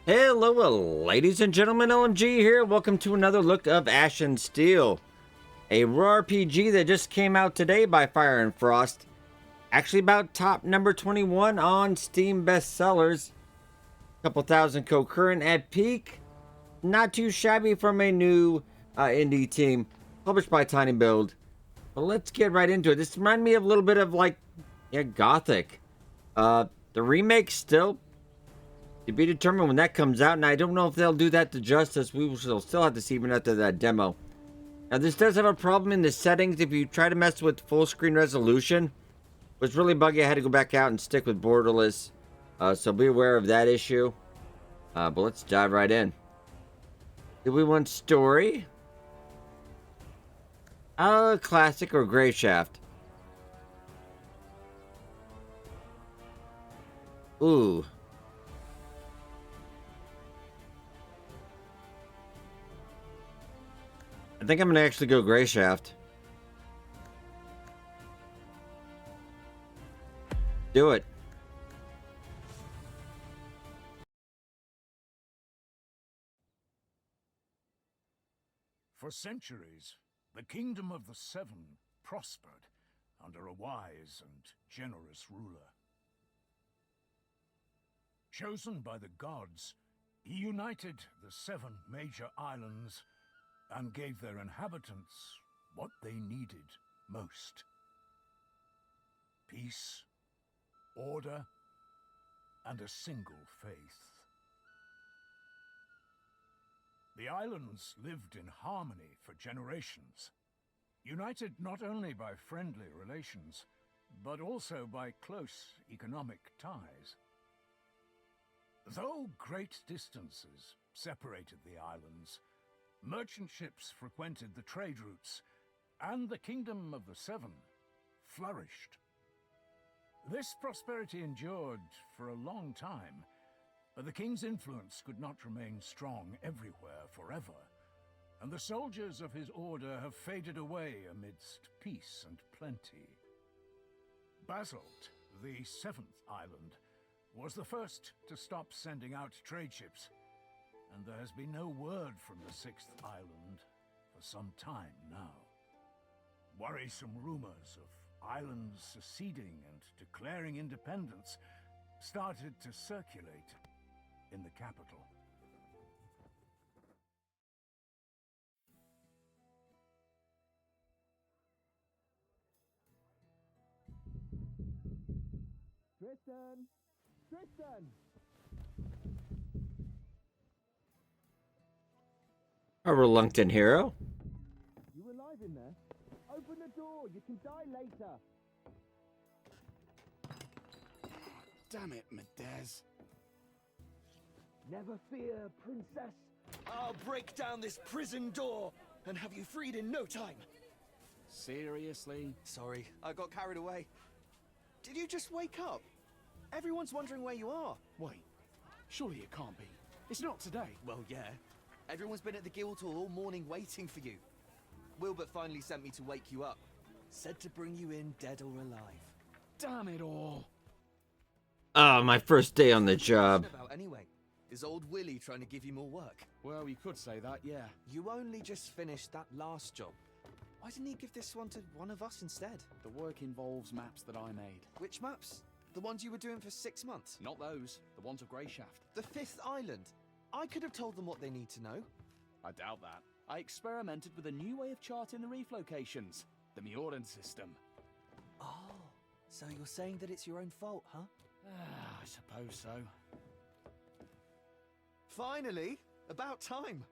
Hello, ladies and gentlemen, LMG here. Welcome to another look of Ashen Steel, a raw RPG that just came out today by Fire and Frost. Actually about top number 21 on Steam bestsellers. Couple thousand concurrent at peak. Not too shabby from a new indie team, published by Tiny Build. But let's get right into it. This reminds me of a little bit of Gothic. The remake still to be determined when that comes out, and I don't know if they'll do that to justice. We will still have to see even after that demo. Now, this does have a problem in the settings. If you try to mess with full screen resolution, it was really buggy. I had to go back out and stick with borderless. So be aware of that issue. But let's dive right in. Do we want story? Classic or Gray Shaft? Ooh. I think I'm gonna actually go Gray Shaft. Do it. For centuries, the Kingdom of the Seven prospered under a wise and generous ruler. Chosen by the gods, he united the 7 major islands and gave their inhabitants what they needed most: peace, order, and a single faith. The islands lived in harmony for generations, united not only by friendly relations, but also by close economic ties. Though great distances separated the islands, merchant ships frequented the trade routes, and the Kingdom of the Seven flourished. This prosperity endured for a long time, but the king's influence could not remain strong everywhere forever, and the soldiers of his order have faded away amidst peace and plenty. Basalt, the 7th island, was the first to stop sending out trade ships, and there has been no word from the 6th island for some time now. Worrisome rumors of islands seceding and declaring independence started to circulate in the capital. Tristan! A reluctant hero. You alive in there? Open the door, you can die later. Damn it, Medez. Never fear, princess. I'll break down this prison door and have you freed in no time. Seriously? Sorry, I got carried away. Did you just wake up? Everyone's wondering where you are. Wait, surely it can't be. It's not today. Well, yeah. Everyone's been at the Guildhall all morning waiting for you. Wilbert finally sent me to wake you up. Said to bring you in dead or alive. Damn it all. Ah, my first day on the job. About anyway. Is old Willie trying to give you more work? Well, you could say that, yeah. You only just finished that last job. Why didn't he give this one to one of us instead? The work involves maps that I made. Which maps? The ones you were doing for 6 months? Not those. The ones of Grey Shaft. The 5th island? I could have told them what they need to know. I doubt that. I experimented with a new way of charting the reef locations. The Mioran system. Oh, so you're saying that it's your own fault, huh? I suppose so. Finally! About time!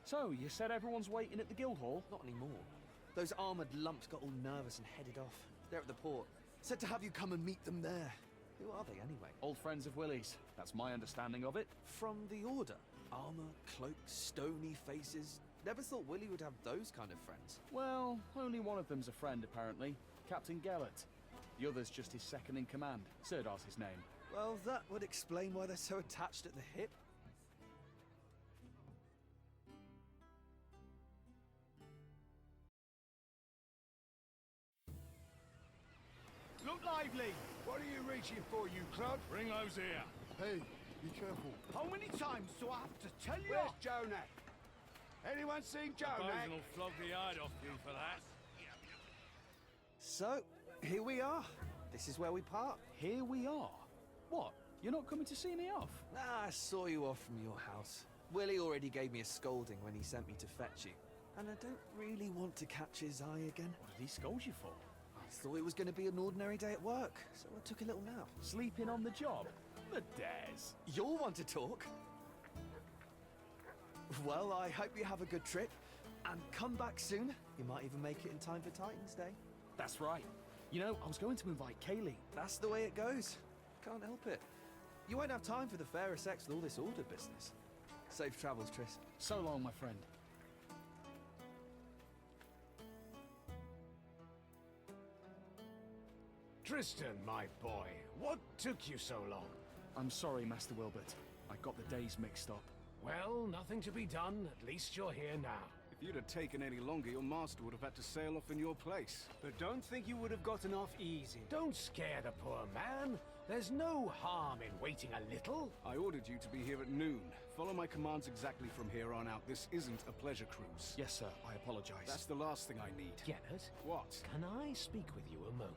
So, you said everyone's waiting at the Guildhall? Not anymore. Those armoured lumps got all nervous and headed off. They're at the port. Said to have you come and meet them there. Who are they anyway? Old friends of Willie's. That's my understanding of it. From the Order? Armour, cloaks, stony faces. Never thought Willie would have those kind of friends. Well, only one of them's a friend, apparently. Captain Gellert. The other's just his second in command. Serdar's his name. Well, that would explain why they're so attached at the hip. Look lively! What are you reading? reaching for you, Crud. Bring those here. Hey, be careful. How many times do I have to tell you? Where's Jonah? Anyone seen Jonah? will flog the hide off you for that. So, here we are. This is where we part. Here we are. What? You're not coming to see me off? Nah, I saw you off from your house. Willie already gave me a scolding when he sent me to fetch you. And I don't really want to catch his eye again. What did he scold you for? I thought it was going to be an ordinary day at work, so I took a little nap. Sleeping on the job? The dares. You'll want to talk. Well, I hope you have a good trip. And come back soon. You might even make it in time for Titan's Day. That's right. You know, I was going to invite Kaylee. That's the way it goes. Can't help it. You won't have time for the fairer sex with all this order business. Safe travels, Tris. So long, my friend. Tristan, my boy, what took you so long? I'm sorry, Master Wilbert. I got the days mixed up. Well, nothing to be done. At least you're here now. If you'd have taken any longer, your master would have had to sail off in your place. But don't think you would have gotten off easy. Don't scare the poor man. There's no harm in waiting a little. I ordered you to be here at noon. Follow my commands exactly from here on out. This isn't a pleasure cruise. Yes, sir. I apologize. That's the last thing I need. Gellert, What? can I speak with you a moment?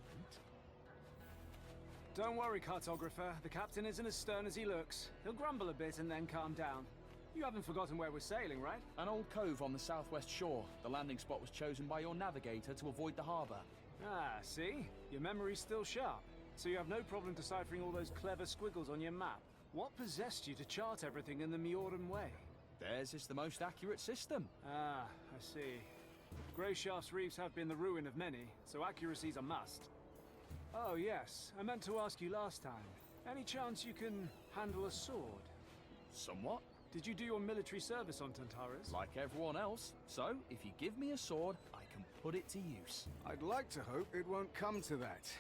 Don't worry, cartographer. The captain isn't as stern as he looks. He'll grumble a bit and then calm down. You haven't forgotten where we're sailing, right? An old cove on the southwest shore. The landing spot was chosen by your navigator to avoid the harbor. Ah, see? Your memory's still sharp. So you have no problem deciphering all those clever squiggles on your map. What possessed you to chart everything in the Mjordan way? Theirs is the most accurate system. Ah, I see. Greyshaft's reefs have been the ruin of many, so accuracy's a must. Oh yes, I meant to ask you last time. Any chance you can handle a sword? Somewhat. Did you do your military service on Tantarus? Like everyone else. So, if you give me a sword, I can put it to use. I'd like to hope it won't come to that.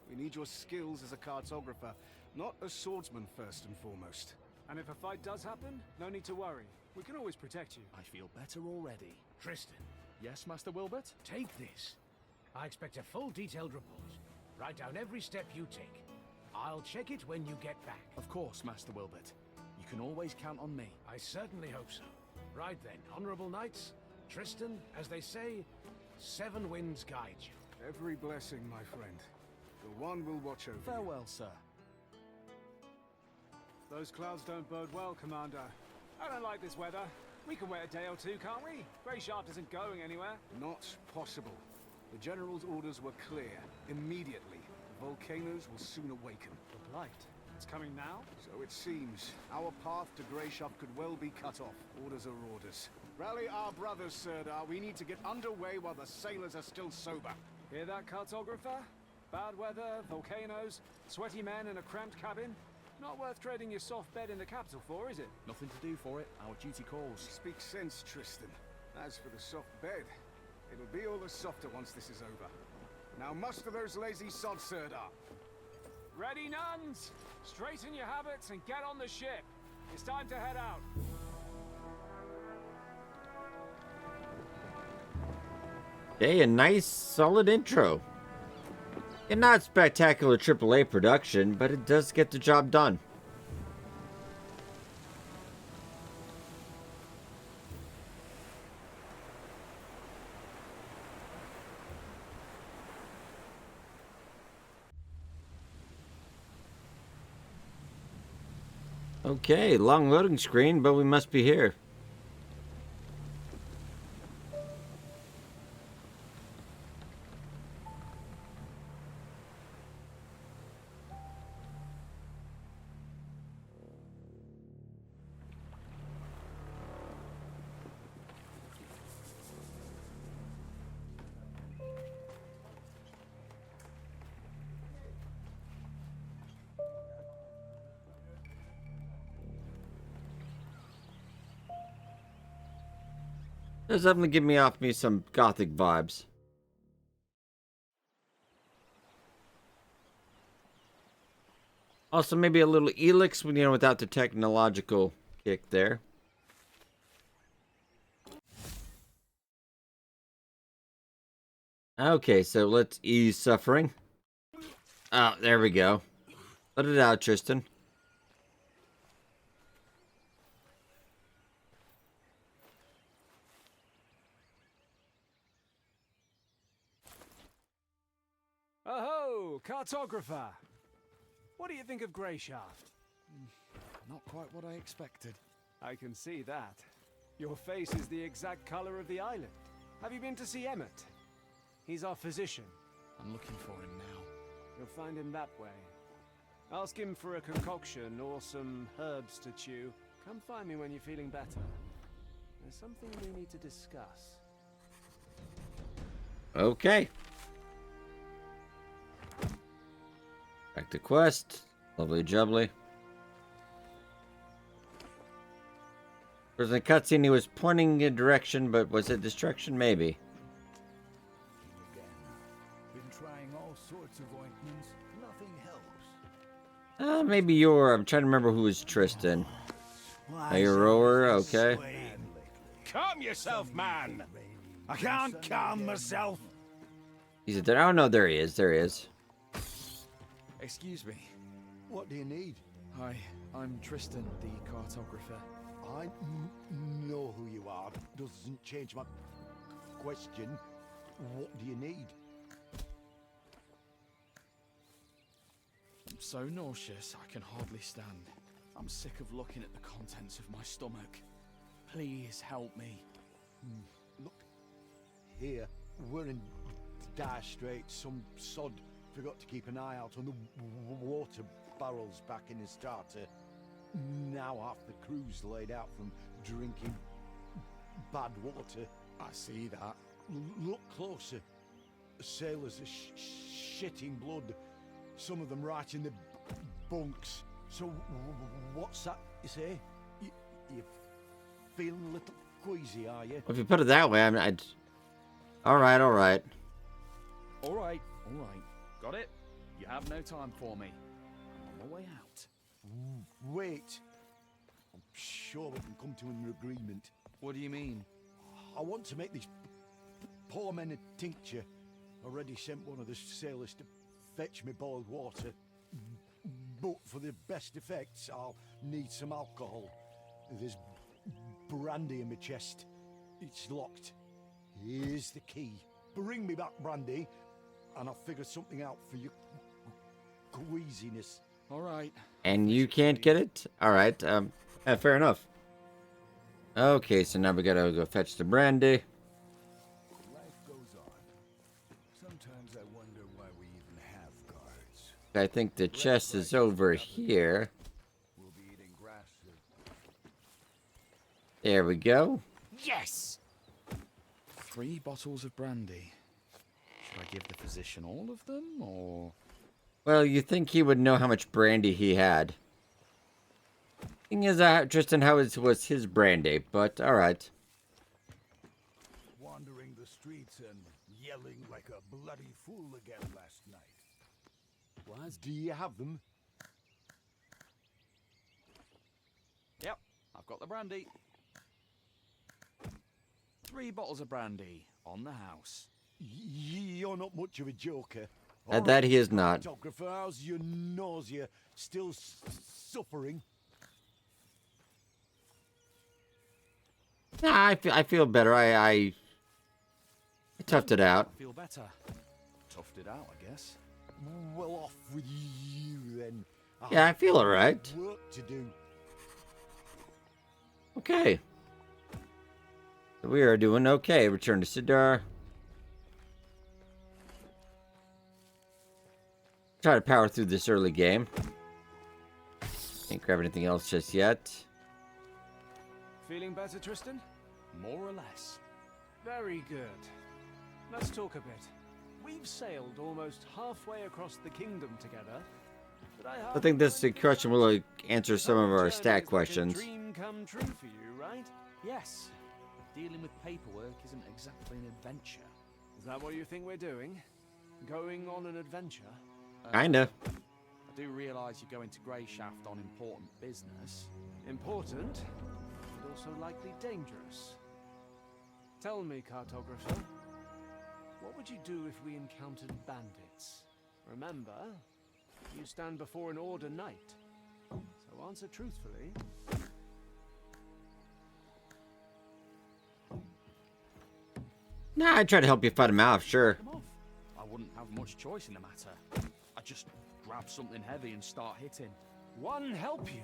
We need your skills as a cartographer, not a swordsman first and foremost. And if a fight does happen, no need to worry. We can always protect you. I feel better already. Tristan, Yes, Master Wilbert? take this. I expect a full detailed report. Write down every step you take. I'll check it when you get back. Of course, Master Wilbert. You can always count on me. I certainly hope so. Right then, honorable knights, Tristan, as they say, 7 winds guide you. Every blessing, my friend. The one will watch over you. Farewell, sir. Those clouds don't bode well, Commander. I don't like this weather. We can wait a day or two, can't we? Greyshaft isn't going anywhere. Not possible. The General's orders were clear. Immediately. The volcanoes will soon awaken. The blight. It's coming now? So it seems. Our path to Greyshaft could well be cut off. Orders are orders. Rally our brothers, Sirdar. We need to get underway while the sailors are still sober. Hear that, cartographer? Bad weather, volcanoes, sweaty men in a cramped cabin. Not worth trading your soft bed in the capital for, is it? Nothing to do for it. Our duty calls. Speak sense, Tristan. As for the soft bed, it'll be all the softer once this is over. Now muster those lazy sods, Sirdar. Ready, nuns? Straighten your habits and get on the ship. It's time to head out. Okay, a nice, solid intro. And not spectacular AAA production, but it does get the job done. Okay, long loading screen, but we must be here. Does definitely give me off me some gothic vibes. Also, maybe a little Elix, you know, without the technological kick there. Okay, so let's ease suffering. Oh, there we go. Let it out, Tristan. Oh, cartographer! What do you think of Greyshaft? Not quite what I expected. I can see that. Your face is the exact color of the island. Have you been to see Emmett? He's our physician. I'm looking for him now. You'll find him that way. Ask him for a concoction or some herbs to chew. Come find me when you're feeling better. There's something we need to discuss. Okay. Back to quest. Lovely jubbly. There's a cutscene he was pointing a direction, but was it distraction? Maybe. Again. Been trying all sorts of ointments. Nothing helps. Maybe you're. I'm trying to remember who was Tristan. Why You're a so rower, is okay. swaying lately? Calm yourself, man! I can't calm myself. He's a dead. Oh no, there he is. There he is. Excuse me. What do you need? Hi, I'm Tristan, the cartographer. I know who you are. Doesn't change my question. What do you need? I'm so nauseous I can hardly stand. I'm sick of looking at the contents of my stomach. Please help me. Look, here, we're in dire straits. Some sod forgot to keep an eye out on the water barrels back in his starter. Now half the crew's laid out from drinking bad water. I see that. Look closer. Sailors are shitting blood. Some of them right in the bunks. So what's that you say? You feeling a little queasy, are you? Well, if you put it that way, I mean, I'd. All right, all right. All right. Got it? You have no time for me. I'm on my way out. Wait. I'm sure we can come to an agreement. What do you mean? I want to make these poor men a tincture. Already sent one of the sailors to fetch me boiled water. But for the best effects, I'll need some alcohol. There's brandy in my chest. It's locked. Here's the key. Bring me back brandy, and I'll figure something out for your queasiness. All right. And you can't get it? All right. Fair enough. Okay, so now we gotta go fetch the brandy. Life goes on. Sometimes I wonder why we even have guards. I think the chest is over here. We'll be eating grass soon. There we go. Yes! 3 bottles of brandy. Should I give the physician all of them, or...? Well, you think he would know how much brandy he had. Thing is, Tristan, how was his brandy, but alright. Wandering the streets and yelling like a bloody fool again last night. What? Do you have them? Yep, I've got the brandy. 3 bottles of brandy on the house. You're not much of a joker. That he is not. Photographer, how's your nausea? Still suffering? Nah, I feel better. I toughed it out. I feel better. Toughed it out, I guess. Well, off with you then. Yeah, I feel alright. Work to do. Okay. We are doing okay. Return to Sidar. Try to power through this early game. Can't grab anything else just yet. Feeling better, Tristan? More or less. Very good. Let's talk a bit. We've sailed almost halfway across the kingdom together. But I think this question will answer some of our Journey stat is questions. Like a dream come true for you, right? Yes. Dealing with paperwork isn't exactly an adventure. Is that what you think we're doing? Going on an adventure? Kinda. I do realise you're going to Greyshaft on important business. Important, but also likely dangerous. Tell me, cartographer, what would you do if we encountered bandits? Remember, You stand before an Order knight. So answer truthfully. Nah, I try to help you fight him off, sure. Come off. I wouldn't have much choice in the matter. I just grab something heavy and start hitting. One help you.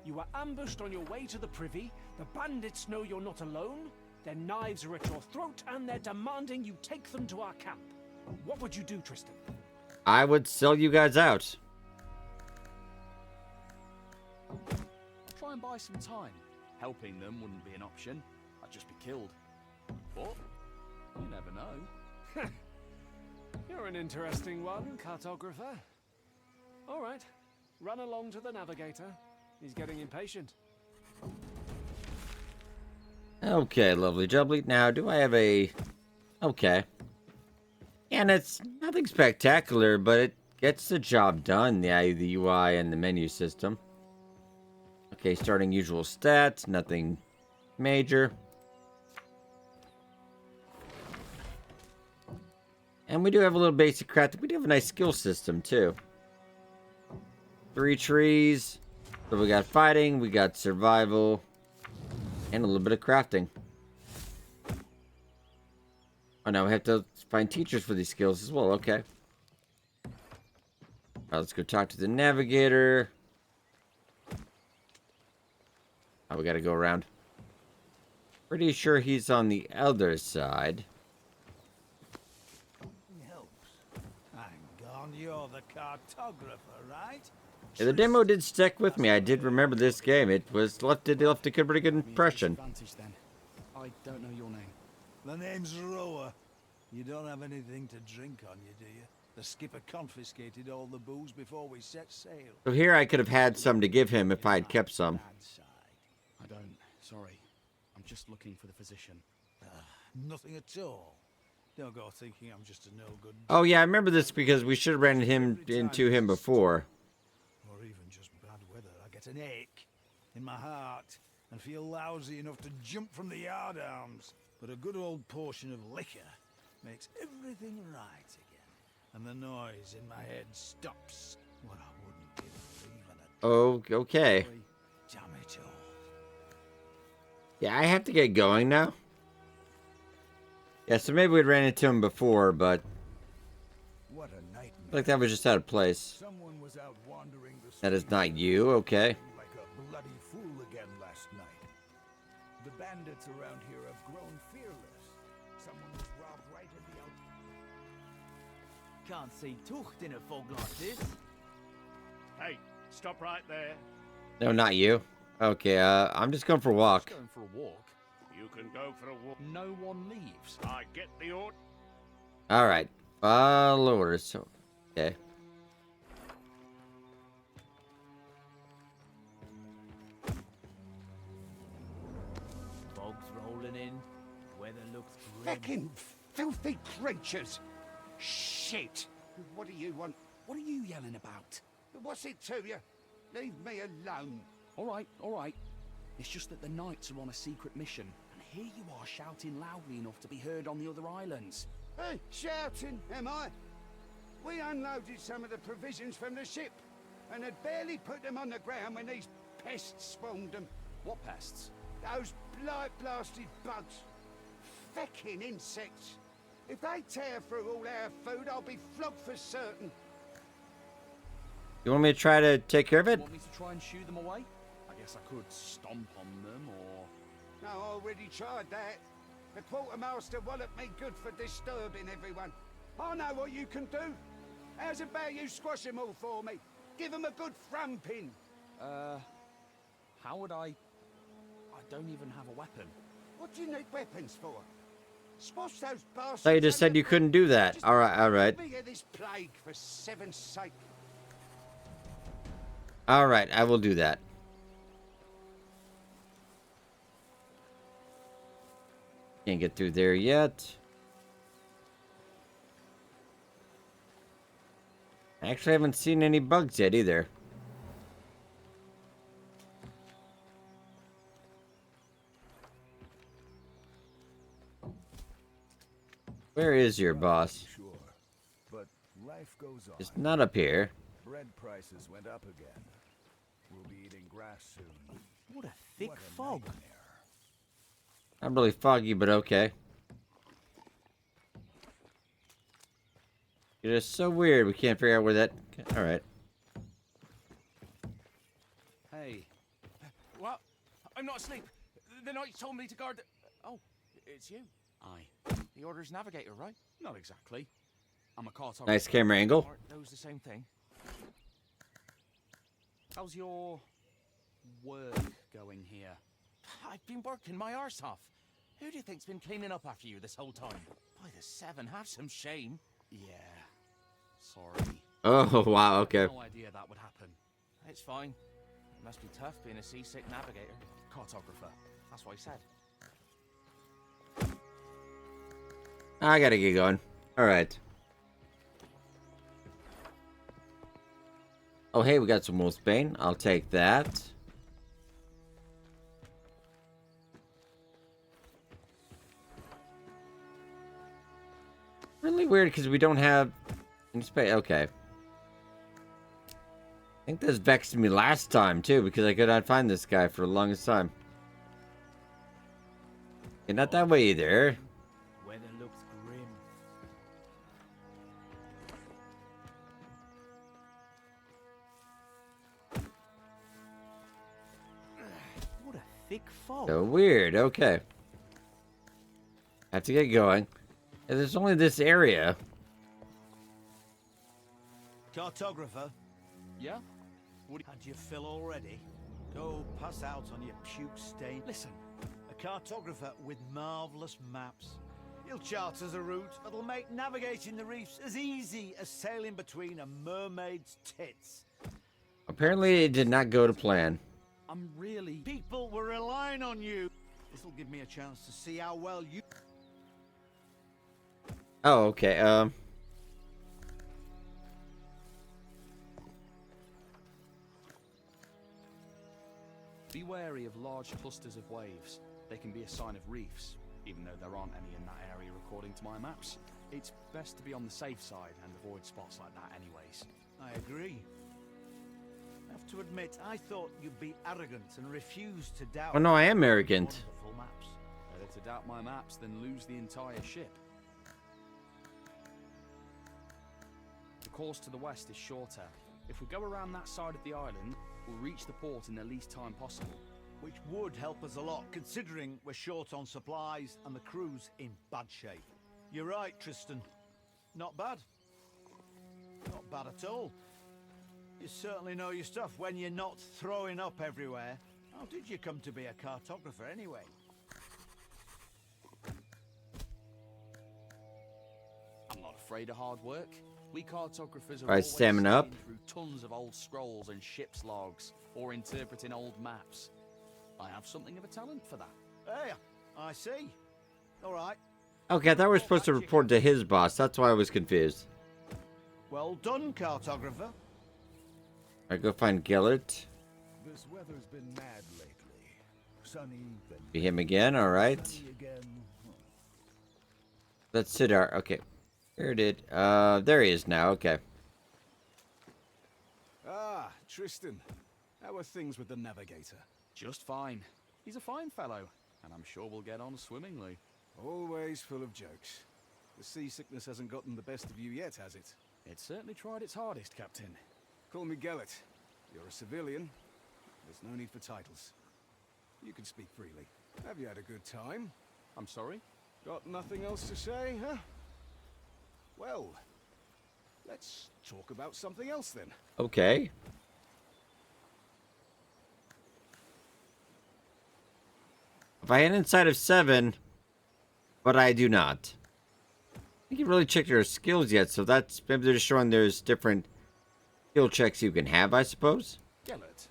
You are ambushed on your way to the privy. The bandits know you're not alone. Their knives are at your throat, and they're demanding you take them to our camp. What would you do, Tristan? I would sell you guys out. Try and buy some time. Helping them wouldn't be an option. I'd just be killed. But you never know. You're an interesting one, cartographer. All right, run along to the navigator. He's getting impatient. Okay, lovely jubbly. Now, do I have a... Okay. And it's nothing spectacular, but it gets the job done, the UI and the menu system. Okay, starting usual stats, nothing major. And we do have a little basic crafting. We do have a nice skill system, too. 3 trees. So we got fighting, we got survival, and a little bit of crafting. Oh, no, we have to find teachers for these skills as well. Okay. Alright, let's go talk to the navigator. Oh, we gotta go around. Pretty sure he's on the other side. Hang on, you're the cartographer, right? Yeah, the demo did stick with me. I did remember this game. It left a pretty good impression. Advantage, then. I don't know your name. The name's Roa. You don't have anything to drink on you, do you? The skipper confiscated all the booze before we set sail. So here I could have had some to give him if I had kept some. Bad side. I don't. Sorry. I'm just looking for the physician. Nothing at all. Don't go thinking I'm just a no-good... Oh yeah, I remember this because we should have ran into him before. Or even just bad weather. I get an ache in my heart and feel lousy enough to jump from the yardarms. But a good old portion of liquor makes everything right again. And the noise in my head stops. What I wouldn't give for even a... Oh, okay. Damn it all. Yeah, I have to get going now. Yeah, so maybe we'd ran into him before, but What a nightmare. I feel like that was just out of place. Someone was out wandering the That is streets not you, okay. like a bloody fool again last night. The bandits around here have grown fearless. Someone was robbed right at the out. Can't see Tucht in a fog like this. Hey, stop right there. No, not you. Okay, I'm just going for a walk. Just going for a walk. You can go for a walk. No one leaves. I get the order. Alright, follow orders. So, okay. Fog's rolling in. Weather looks grim. Fucking filthy creatures! Shit! What do you want? What are you yelling about? What's it to you? Leave me alone. All right. It's just that the knights are on a secret mission, and here you are shouting loudly enough to be heard on the other islands. Hey, shouting, am I? We unloaded some of the provisions from the ship, and had barely put them on the ground when these pests spawned them. What pests? Those blight-blasted bugs. Fecking insects. If they tear through all our food, I'll be flogged for certain. You want me to try to take care of it? Want me to try and shoo them away? I guess I could stomp on them, or... No, I already tried that. The quartermaster walloped me good for disturbing everyone. I know what you can do. How's about you squash them all for me? Give them a good thumping. How would I don't even have a weapon. What do you need weapons for? Squash those bastards. I thought you just said you couldn't do that. Just Alright. let me get this plague for 7's sake. Alright, I will do that. Can't get through there yet. I actually haven't seen any bugs yet either. Where is your boss? Sure, but life goes on. It's not up here. Bread prices went up again. We'll be eating grass soon. What a thick What a fog. nightmare. Not really foggy, but okay. It is so weird. We can't figure out where that. All right. Hey. What? I'm not asleep. The knights told me to guard the... Oh, it's you. Aye. The Order's navigator, right? Not exactly. I'm a cartographer. Nice camera angle. Aren't those the same thing? How's your work going here? I've been working my arse off. Who do you think's been cleaning up after you this whole time? By the seven, have some shame. Yeah. Sorry. Oh wow. Okay. No idea that would happen. It's fine. It must be tough being a seasick navigator. Cartographer. That's what he said. I gotta get going. All right. Oh hey, we got some wolfsbane. I'll take that. Really weird because we don't have any space. Okay. I think this vexed me last time too because I could not find this guy for the longest time. Okay, not that way either. Weather looks grim. What a thick fog. So weird. Okay. Have to get going. And there's only this area. Cartographer, Yeah? had your fill already? Go pass out on your puke stain. Listen. A cartographer with marvellous maps. He'll chart us a route that'll make navigating the reefs as easy as sailing between a mermaid's tits. Apparently it did not go to plan. I'm really... People were relying on you. This'll give me a chance to see how well you... Oh, okay. Be wary of large clusters of waves. They can be a sign of reefs, even though there aren't any in that area according to my maps. It's best to be on the safe side and avoid spots like that anyways. I agree. I have to admit, I thought you'd be arrogant and refuse to doubt... Oh no, I am arrogant. wonderful maps. Better to doubt my maps than lose the entire ship. The course to the west is shorter. If we go around that side of the island, we'll reach the port in the least time possible. Which would help us a lot, considering we're short on supplies and the crew's in bad shape. You're right, Tristan. Not bad. Not bad at all. You certainly know your stuff when you're not throwing up everywhere. How did you come to be a cartographer anyway? I'm not afraid of hard work. We cartographers are Right, always stamina up. scanning through tons of old scrolls and ship's logs, or interpreting old maps. I have something of a talent for that. Hey, I see. All right. Okay, I thought we were supposed to report to his boss. That's why I was confused. Well done, cartographer. Alright, go find Gellert. This weather's been mad lately. Sunny, then Be him again, alright. sunny again. Let's Sidar. Okay. Where did there he is now, okay. Ah, Tristan. How are things with the navigator? Just fine. He's a fine fellow, and I'm sure we'll get on swimmingly. Always full of jokes. The seasickness hasn't gotten the best of you yet, has it? It certainly tried its hardest, Captain. Call me Gellert. You're a civilian. There's no need for titles. You can speak freely. Have you had a good time? I'm sorry? Got nothing else to say, huh? Well, let's talk about something else then. Okay. If I had inside of 7, but I do not. I think you really checked your skills yet, so that's maybe they're just showing there's different skill checks you can have, I suppose. Gellert,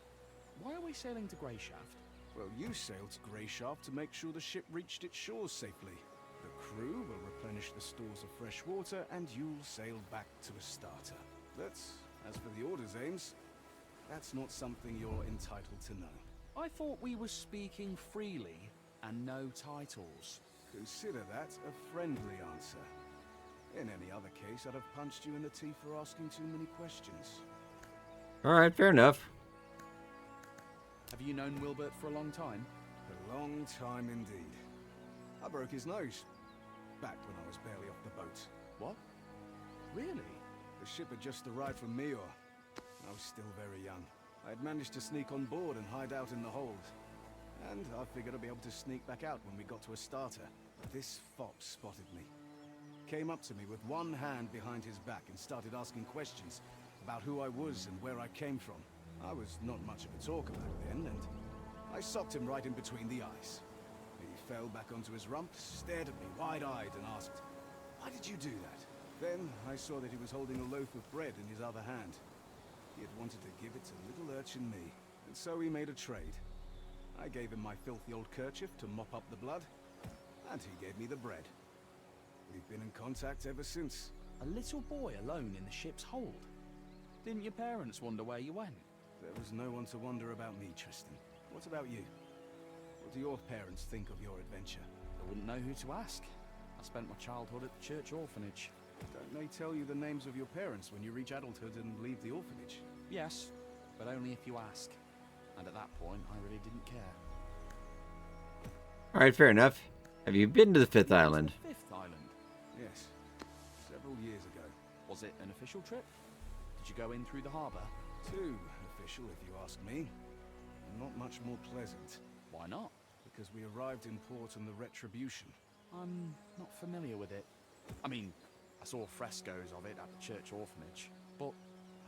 why are we sailing to Greyshaft? Well, you sailed to Greyshaft to make sure the ship reached its shores safely. The crew will replenish the stores of fresh water, and you'll sail back to Astarte. That's, as for the Order's aims, that's not something you're entitled to know. I thought we were speaking freely and no titles. Consider that a friendly answer. In any other case, I'd have punched you in the teeth for asking too many questions. Alright, fair enough. Have you known Wilbert for a long time? A long time indeed. I broke his nose. Back when I was barely off the boat. What? Really? The ship had just arrived from Meor. I was still very young. I had managed to sneak on board and hide out in the hold. And I figured I'd be able to sneak back out when we got to a starter. But this fop spotted me. Came up to me with one hand behind his back and started asking questions about who I was and where I came from. I was not much of a talker back then, and I socked him right in between the eyes. He fell back onto his rump, stared at me wide-eyed and asked, "Why did you do that?" Then I saw that he was holding a loaf of bread in his other hand. He had wanted to give it to little urchin me, and so we made a trade. I gave him my filthy old kerchief to mop up the blood, and he gave me the bread. We've been in contact ever since. A little boy alone in the ship's hold. Didn't your parents wonder where you went? There was no one to wonder about me, Tristan. What about you? What do your parents think of your adventure? I wouldn't know who to ask. I spent my childhood at the church orphanage. Don't they tell you the names of your parents when you reach adulthood and leave the orphanage? Yes, but only if you ask. And at that point, I really didn't care. Alright, fair enough. Have you been to the Fifth Island? Fifth Island? Yes, several years ago. Was it an official trip? Did you go in through the harbour? Too official, if you ask me. Not much more pleasant. Why not? Because we arrived in port on the Retribution. I'm not familiar with it. I mean, I saw frescoes of it at the church orphanage, but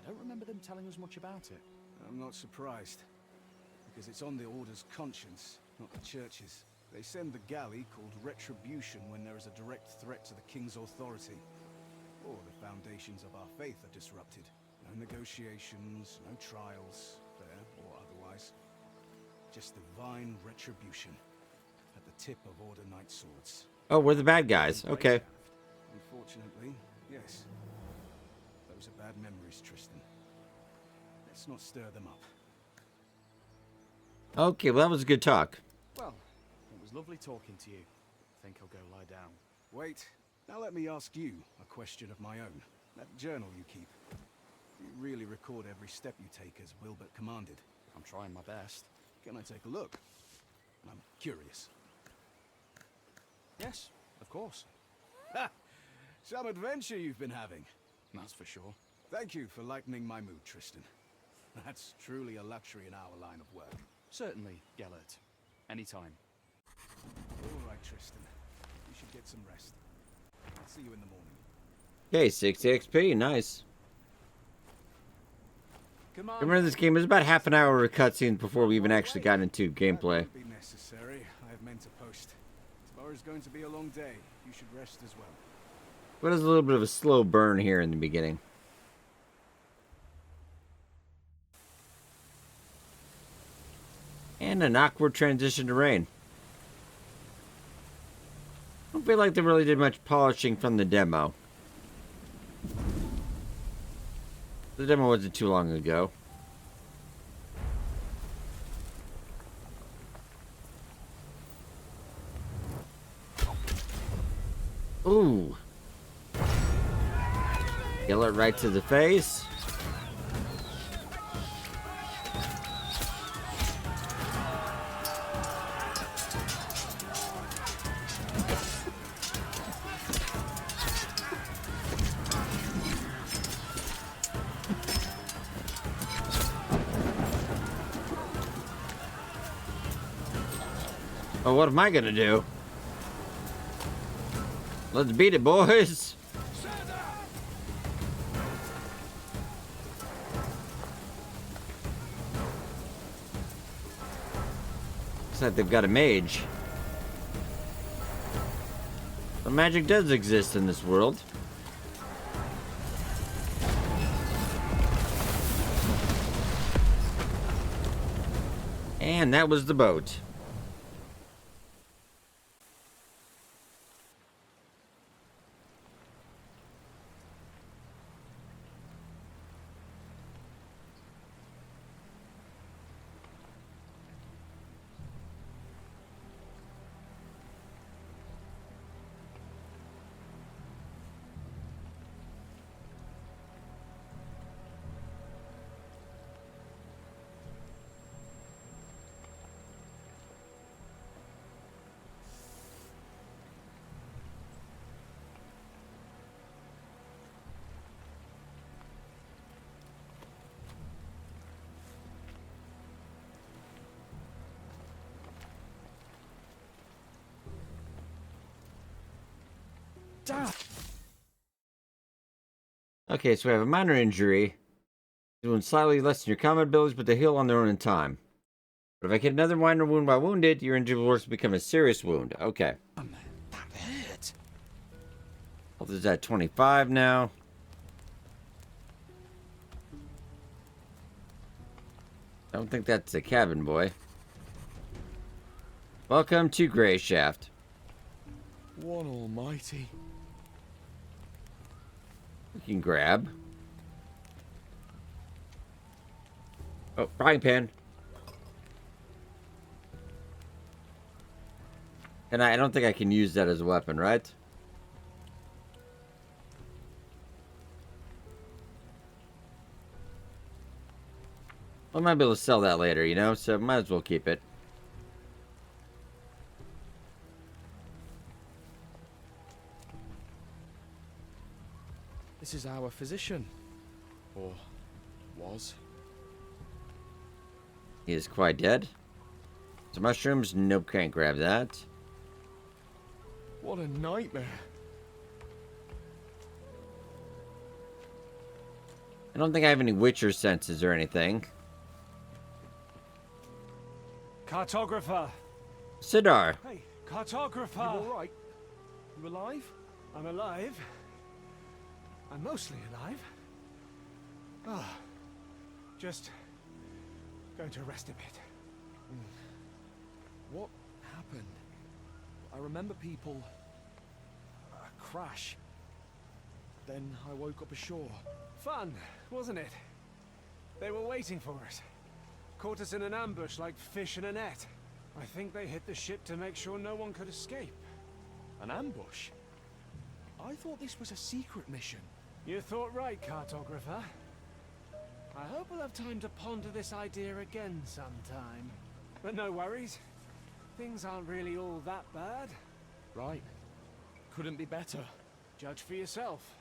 I don't remember them telling us much about it. I'm not surprised. Because it's on the Order's conscience, not the Church's. They send the galley called Retribution when there is a direct threat to the King's authority. Or the foundations of our faith are disrupted. No negotiations, no trials, fair or otherwise. Just divine retribution at the tip of Order Knight swords. Oh, we're the bad guys. Okay. Unfortunately, yes. Those are bad memories, Tristan. Let's not stir them up. Okay, well, that was a good talk. Well, it was lovely talking to you. I think I'll go lie down. Wait. Now let me ask you a question of my own. That journal you keep. Do you really record every step you take as Wilbert commanded? I'm trying my best. Can I take a look? I'm curious. Yes, of course. Ha! Some adventure you've been having. That's for sure. Thank you for lightening my mood, Tristan. That's truly a luxury in our line of work. Certainly, Gellert. Anytime. All right, Tristan. You should get some rest. I'll see you in the morning. Okay, 60 XP, nice. Come on. Remember, this game was about half an hour of cutscenes before we even actually got into gameplay. That won't be necessary. I have men to post. Tomorrow's going to be a long day. You should rest as well. But it's a little bit of a slow burn here in the beginning. And an awkward transition to rain. I don't feel like they really did much polishing from the demo. The demo wasn't too long ago. Ooh. Yell it right to the face. Oh, what am I gonna do? Let's beat it, boys. Looks like they've got a mage. But magic does exist in this world. And that was the boat. Damn. Okay, so we have a minor injury. Doing slightly less than your combat abilities, but they heal on their own in time. But if I get another minor wound while wounded, your injury will worse to become a serious wound. Okay. That hurt. Health is at 25 now. I don't think that's a cabin boy. Welcome to Grey Shaft. One almighty. We can grab. Oh, frying pan. And I don't think I can use that as a weapon, right? I might be able to sell that later, you know? So might as well keep it. This is our physician. Or was. He is quite dead. So mushrooms? Nope, can't grab that. What a nightmare. I don't think I have any Witcher senses or anything. Cartographer! Sidar. Hey, cartographer! You alright? You alive? I'm alive. I'm mostly alive. Ah, just going to rest a bit. What happened? I remember people... crash. Then I woke up ashore. Fun, wasn't it? They were waiting for us. Caught us in an ambush like fish in a net. I think they hit the ship to make sure no one could escape. An ambush? I thought this was a secret mission. You thought right, cartographer. I hope we'll have time to ponder this idea again sometime. But no worries. Things aren't really all that bad. Right. Couldn't be better. Judge for yourself.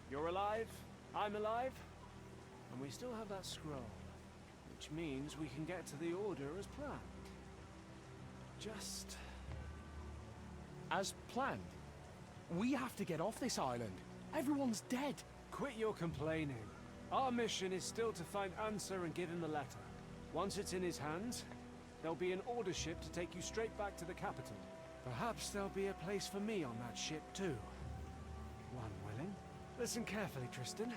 You're alive, I'm alive, and we still have that scroll. Which means we can get to the Order as planned. Just... As planned. We have to get off this island. Everyone's dead. Quit your complaining. Our mission is still to find Answer and give him the letter. Once it's in his hands, there'll be an Order ship to take you straight back to the capital. Perhaps there'll be a place for me on that ship too. One willing. Listen carefully, Tristan.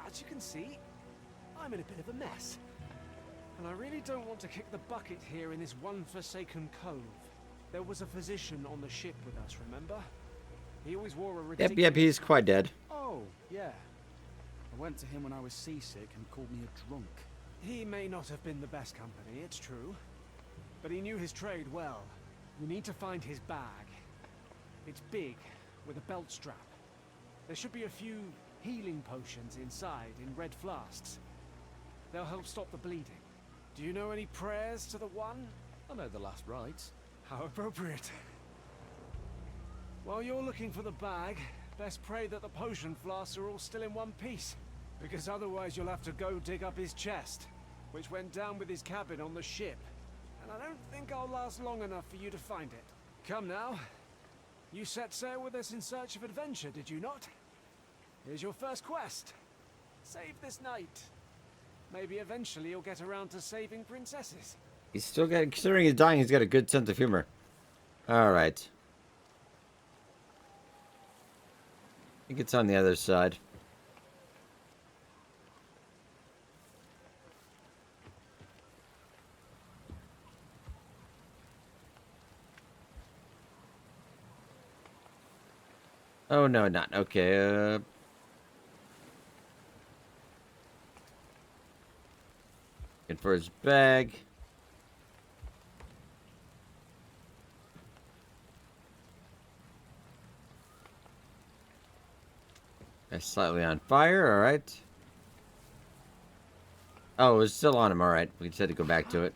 As you can see, I'm in a bit of a mess. And I really don't want to kick the bucket here in this one forsaken cove. There was a physician on the ship with us, remember? He always wore a ridiculous... Yep, he's quite dead. Oh, yeah. I went to him when I was seasick and called me a drunk. He may not have been the best company, it's true. But he knew his trade well. We need to find his bag. It's big, with a belt strap. There should be a few healing potions inside in red flasks. They'll help stop the bleeding. Do you know any prayers to the One? I know the last rites. How appropriate. While you're looking for the bag, best pray that the potion flasks are all still in one piece. Because otherwise you'll have to go dig up his chest, which went down with his cabin on the ship. And I don't think I'll last long enough for you to find it. Come now. You set sail with us in search of adventure, did you not? Here's your first quest. Save this night. Maybe eventually you'll get around to saving princesses. He's still got, considering he's dying, he's got a good sense of humor. Alright. I think it's on the other side. Oh, no, not. Okay, looking for his bag. That's slightly on fire, alright. Oh, it was still on him, alright. We just had to go back to it.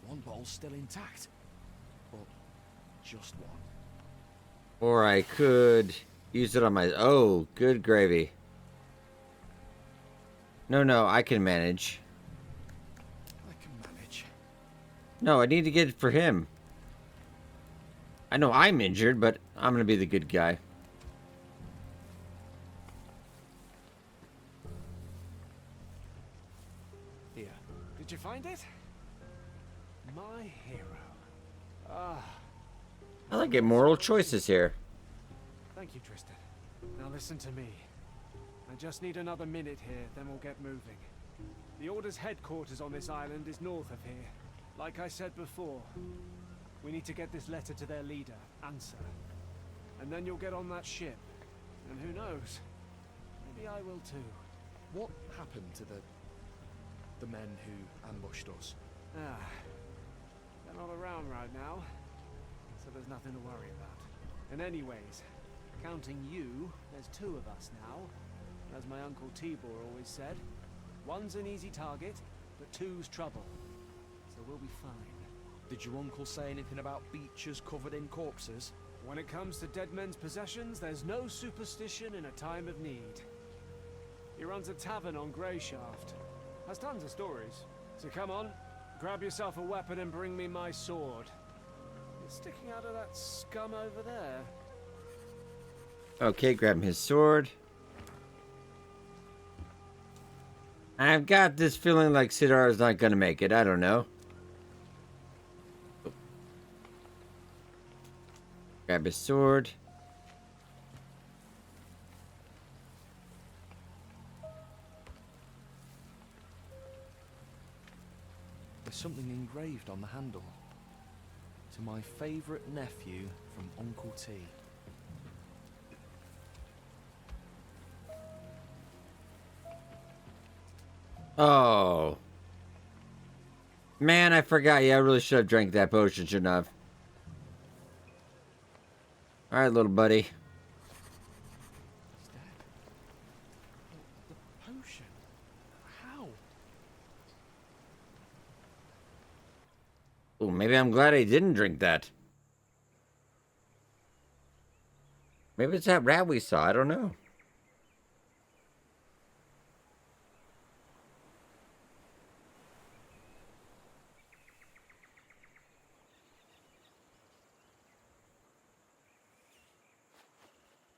One bowl's still intact. But just one. Or I could use it on my... Oh, good gravy. No, I can manage. I can manage. No, I need to get it for him. I know I'm injured, but I'm going to be the good guy. My hero. Ah. I like immoral choices here. Thank you, Tristan. Now listen to me. I just need another minute here, then we'll get moving. The Order's headquarters on this island is north of here. Like I said before, we need to get this letter to their leader, Answer. And then you'll get on that ship. And who knows? Maybe I will too. What happened to the men who ambushed us? Ah, they're not around right now, so there's nothing to worry about. And anyways, counting you, there's 2 of us now. As my Uncle Tibor always said, 1's an easy target, but 2's trouble. So we'll be fine. Did your uncle say anything about beaches covered in corpses? When it comes to dead men's possessions, there's no superstition in a time of need. He runs a tavern on Greyshaft. Has tons of stories. So come on, grab yourself a weapon and bring me my sword. It's sticking out of that scum over there. Okay, grab his sword. I've got this feeling like Sidar is not gonna make it. I don't know. Grab his sword. There's something engraved on the handle. To my favourite nephew from Uncle T. Oh. Man, I forgot. Yeah, I really should have drank that potion, shouldn't have. Alright, little buddy. He's dead. The potion. How? Oh, maybe I'm glad I didn't drink that. Maybe it's that rat we saw. I don't know.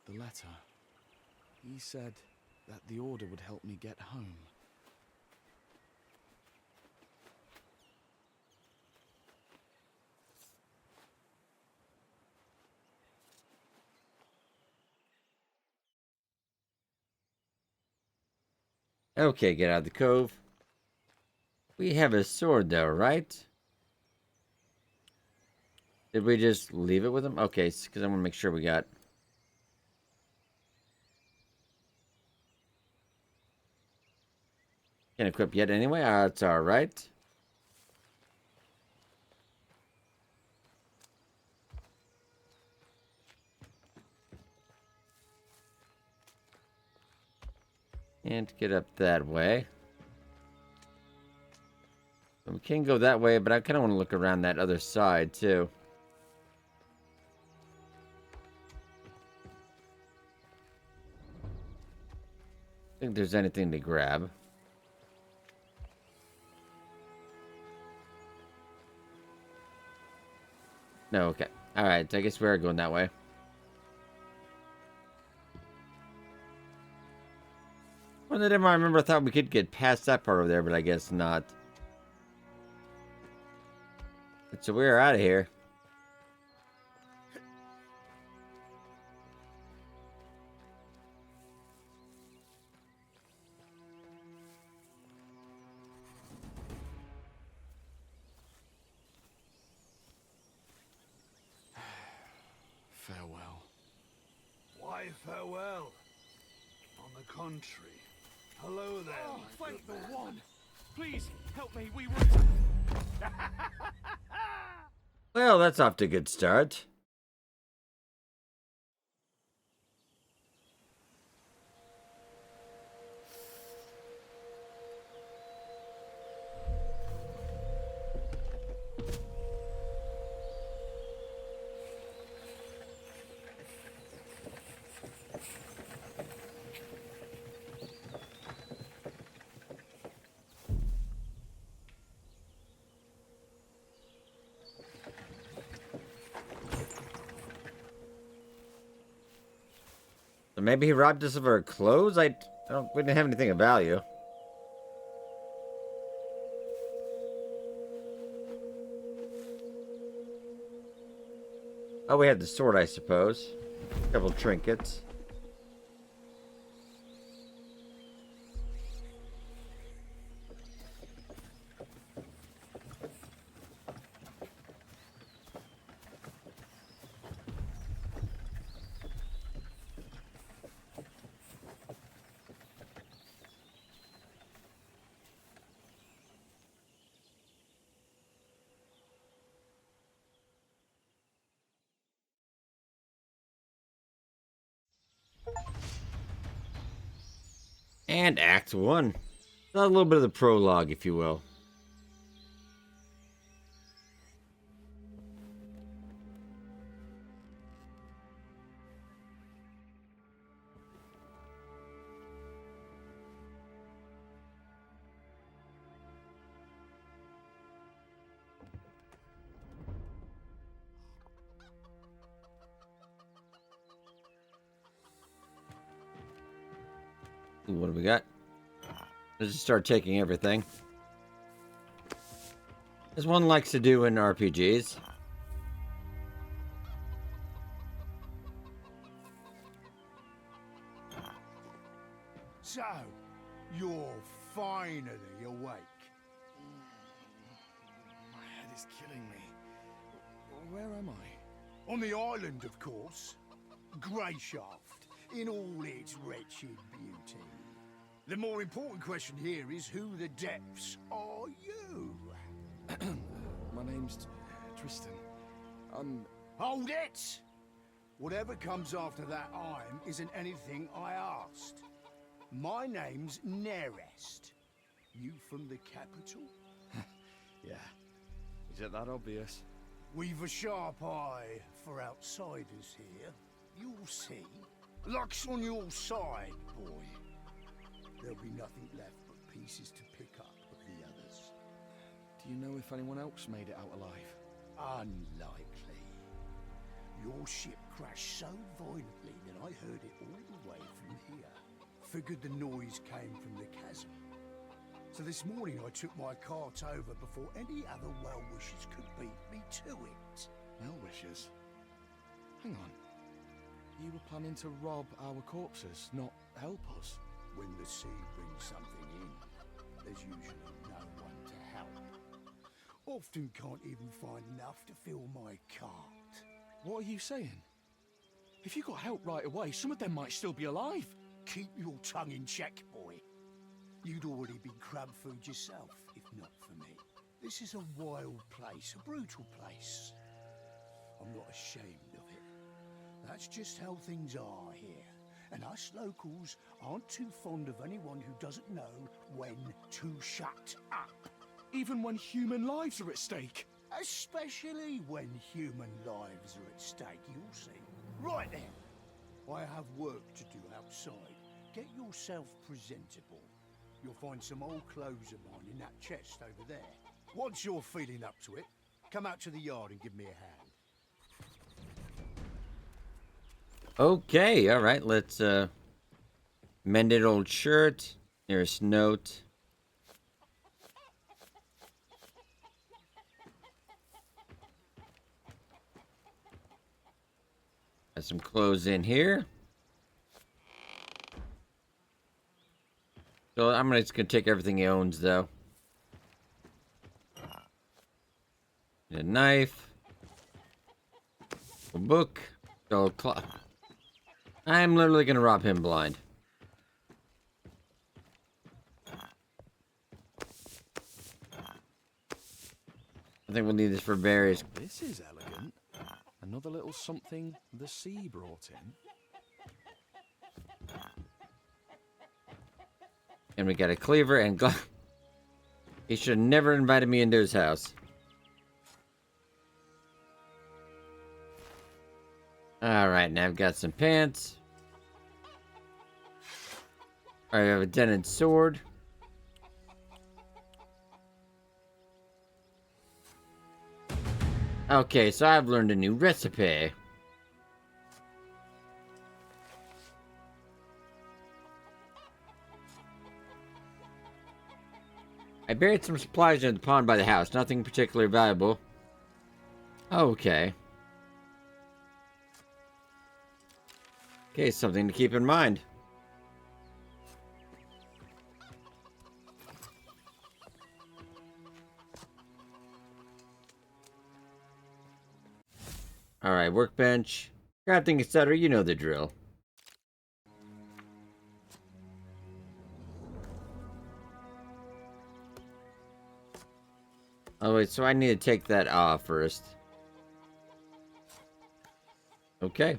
The letter. He said that the Order would help me get home. Okay, get out of the cove. We have a sword though, right? Did we just leave it with him? Okay, because I want to make sure we got... Can't equip yet anyway. That's alright. And get up that way. We can go that way, but I kind of want to look around that other side, too. I think there's anything to grab. No, okay. Alright, I guess we are going that way. Well, that time I remember I thought we could get past that part over there, but I guess not. So we're out of here. Farewell. Why farewell? On the contrary. Hello there, Oh, my thank good the man. one! Please, help me, we Well, that's off to a good start. So maybe he robbed us of our clothes? We didn't have anything of value. Oh, we had the sword, I suppose. A couple trinkets. And Act 1. A little bit of the prologue, if you will. Ooh, what do we got? Let's just start taking everything. As one likes to do in RPGs. So, you're finally awake. My head is killing me. Where am I? On the island, of course. Greyshaft, in all its wretched beauty. The more important question here is who the depths are you? My name's Tristan. Hold it! Whatever comes after that I'm isn't anything I asked. My name's Nerest. You from the capital? Yeah. Is it that obvious? We've a sharp eye for outsiders here. You'll see. Luck's on your side, boy. There'll be nothing left but pieces to pick up of the others. Do you know if anyone else made it out alive? Unlikely. Your ship crashed so violently that I heard it all the way from here. Figured the noise came from the chasm. So this morning I took my cart over before any other well-wishers could beat me to it. Well-wishers? Hang on. You were planning to rob our corpses, not help us? When the sea brings something in, there's usually no one to help. Often can't even find enough to fill my cart. What are you saying? If you got help right away, some of them might still be alive. Keep your tongue in check, boy. You'd already been crab food yourself, if not for me. This is a wild place, a brutal place. I'm not ashamed of it. That's just how things are here. And us locals aren't too fond of anyone who doesn't know when to shut up. Even when human lives are at stake. Especially when human lives are at stake, you'll see. Right then. I have work to do outside. Get yourself presentable. You'll find some old clothes of mine in that chest over there. Once you're feeling up to it, come out to the yard and give me a hand. Okay, alright, let's mended old shirt. Nearest note. Got some clothes in here. So I'm just gonna take everything he owns though. A knife. A book. Gold clock. I'm literally gonna rob him blind. I think we'll need this for various. This is elegant. Another little something the sea brought in. And we got a cleaver and he should have never invited me into his house. Alright, now I've got some pants. Alright, I have a dented sword. Okay, so I've learned a new recipe. I buried some supplies in the pond by the house. Nothing particularly valuable. Okay. Okay, something to keep in mind. Alright, workbench. Crafting, etc. You know the drill. Oh wait, so I need to take that off first. Okay.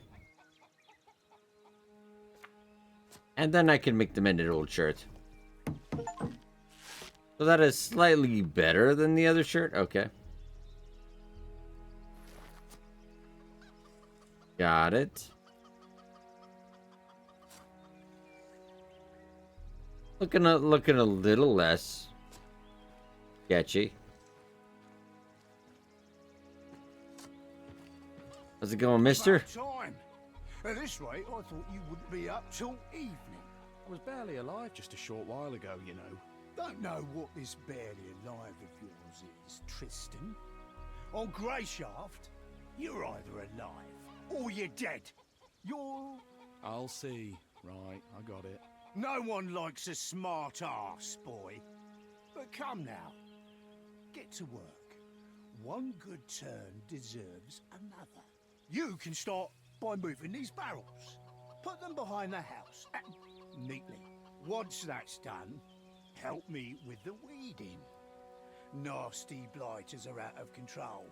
And then I can make them into an old shirt. So that is slightly better than the other shirt? Okay. Got it. Looking a little less sketchy. How's it going, mister? Time. At this rate, I thought you wouldn't be up till evening. I was barely alive just a short while ago, you know. Don't know what this barely alive of yours is, Tristan. On Greyshaft, you're either alive or you're dead. You're... I'll see. Right, I got it. No one likes a smart arse, boy. But come now, get to work. One good turn deserves another. You can start by moving these barrels. Put them behind the house, neatly. Once that's done, help me with the weeding. Nasty blighters are out of control.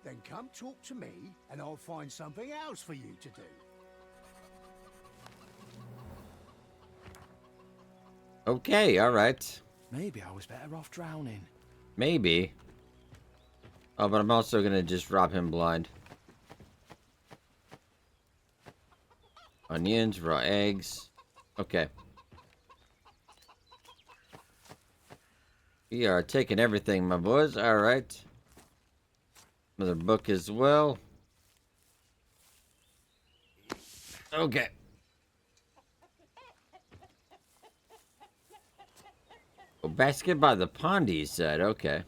Then come talk to me, and I'll find something else for you to do. Okay, alright. Maybe I was better off drowning. Maybe. Oh, but I'm also gonna just drop him blind. Onions, raw eggs. Okay. We are taking everything, my boys. Alright. Another book as well. Okay. Oh, basket by the pond, he said. Okay.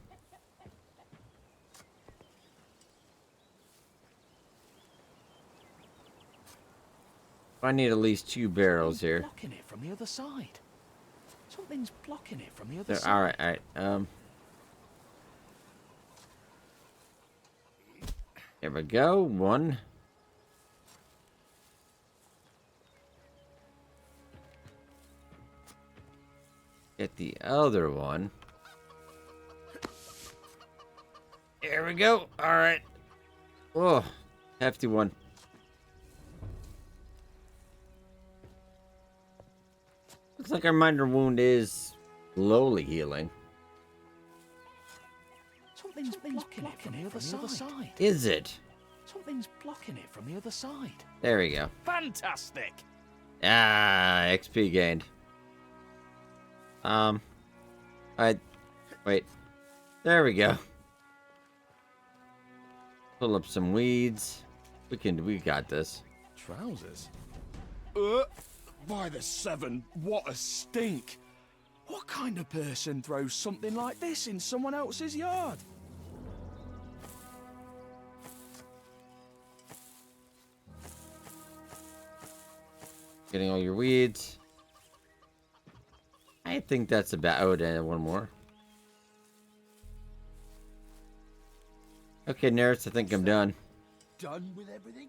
I need at least 2 barrels here. Blocking it from the other side. Something's blocking it from the other There, side. alright. There we go. 1. Get the other one. There we go. Alright. Oh, hefty one. Looks like our minor wound is slowly healing. Something's blocking it from the other side. Is it? Something's blocking it from the other side. There we go. Fantastic! Ah, XP gained. Wait. There we go. Pull up some weeds. We got this. Trousers? By the 7, what a stink! What kind of person throws something like this in someone else's yard? Getting all your weeds. I think that's about... Oh, and one more. Okay, Neris, I think I'm done. Done with everything?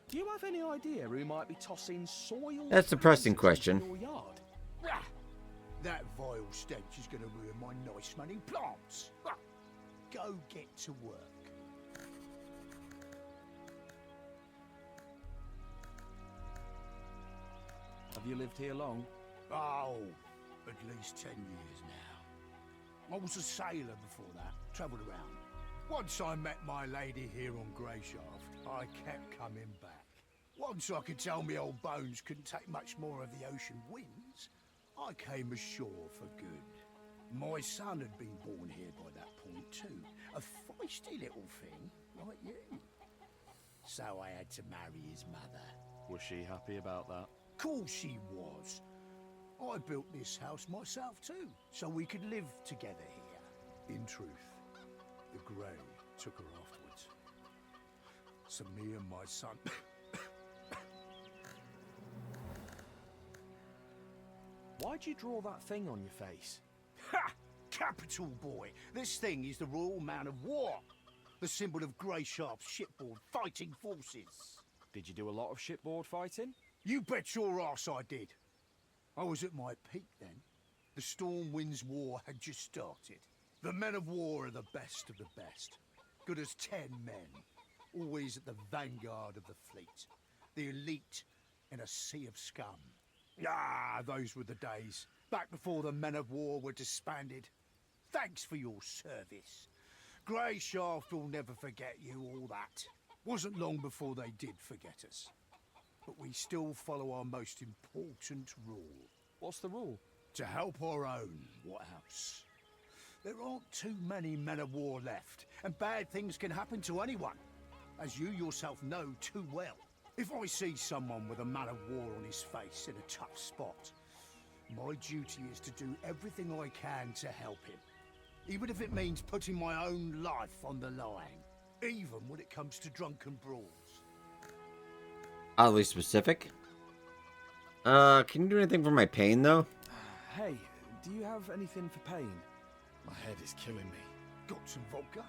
Do you have any idea who might be tossing soil? That's a pressing question. into your yard? Ah, that vile stench is going to ruin my nice-smelling plants. Ah, go get to work. Have you lived here long? Oh, at least 10 years now. I was a sailor before that, travelled around. Once I met my lady here on Greyshaft, I kept coming back. Once I could tell me old bones couldn't take much more of the ocean winds, I came ashore for good. My son had been born here by that point too. A feisty little thing, like you. So I had to marry his mother. Was she happy about that? Course she was. I built this house myself too, so we could live together here. In truth, the Grey took her after So me and my son... Why'd you draw that thing on your face? Ha! Capital, boy. This thing is the Royal Man of War. The symbol of Greysharp's shipboard fighting forces. Did you do a lot of shipboard fighting? You bet your arse I did. I was at my peak then. The Stormwind's War had just started. The men of war are the best of the best. Good as 10 men. Always at the vanguard of the fleet. The elite in a sea of scum. Ah, those were the days. Back before the men of war were disbanded. Thanks for your service. Greyshaft will never forget you, all that. Wasn't long before they did forget us. But we still follow our most important rule. What's the rule? To help our own, what else? There aren't too many men of war left, and bad things can happen to anyone, as you yourself know too well. If I see someone with a man of war on his face in a tough spot, my duty is to do everything I can to help him, even if it means putting my own life on the line, even when it comes to drunken brawls. Oddly specific. Can you do anything for my pain, though? Hey, do you have anything for pain? My head is killing me. Got some vodka?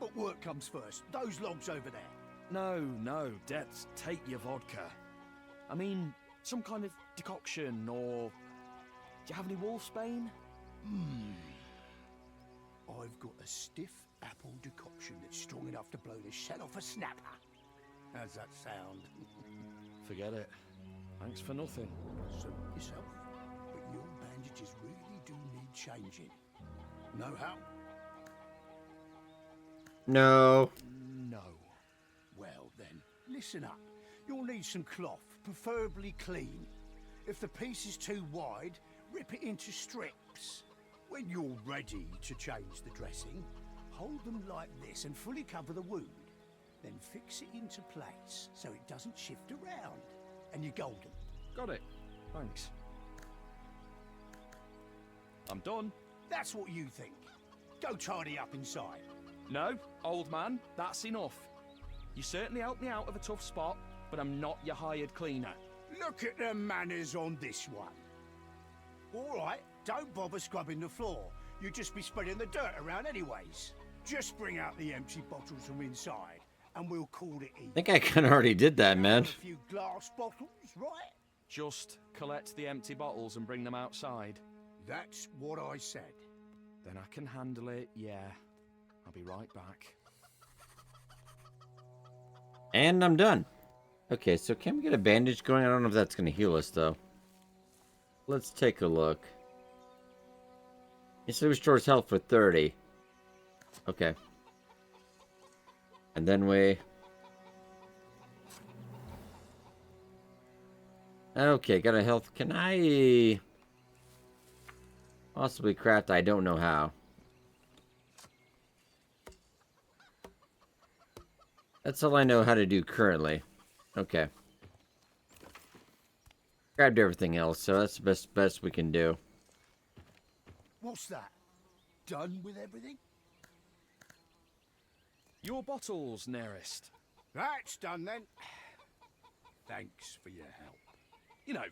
But work comes first. Those logs over there. No, Debs, take your vodka. I mean, some kind of decoction, or... Do you have any wolfsbane? I've got a stiff apple decoction that's strong enough to blow the shell off a snapper. How's that sound? Forget it. Thanks for nothing. Suit yourself, but your bandages really do need changing. Know how? No. No. Well then, listen up. You'll need some cloth, preferably clean. If the piece is too wide, rip it into strips. When you're ready to change the dressing, hold them like this and fully cover the wound. Then fix it into place so it doesn't shift around. And you're golden. Got it. Thanks. I'm done. That's what you think. Go tidy up inside. No, old man, that's enough. You certainly helped me out of a tough spot, but I'm not your hired cleaner. Look at the manners on this one. All right, don't bother scrubbing the floor. You'd just be spreading the dirt around anyways. Just bring out the empty bottles from inside, and we'll call it even. I think I kind of already did that, man. A few glass bottles, right? Just collect the empty bottles and bring them outside. That's what I said. Then I can handle it, yeah. I'll be right back. And I'm done. Okay, so can we get a bandage going? I don't know if that's going to heal us, though. Let's take a look. It restores health for 30. Okay. And then we... Okay, got a health. Can I... possibly craft? I don't know how. That's all I know how to do currently. Okay. Grabbed everything else, so that's the best we can do. What's that? Done with everything? Your bottles, nearest. That's done then. Thanks for your help. You know,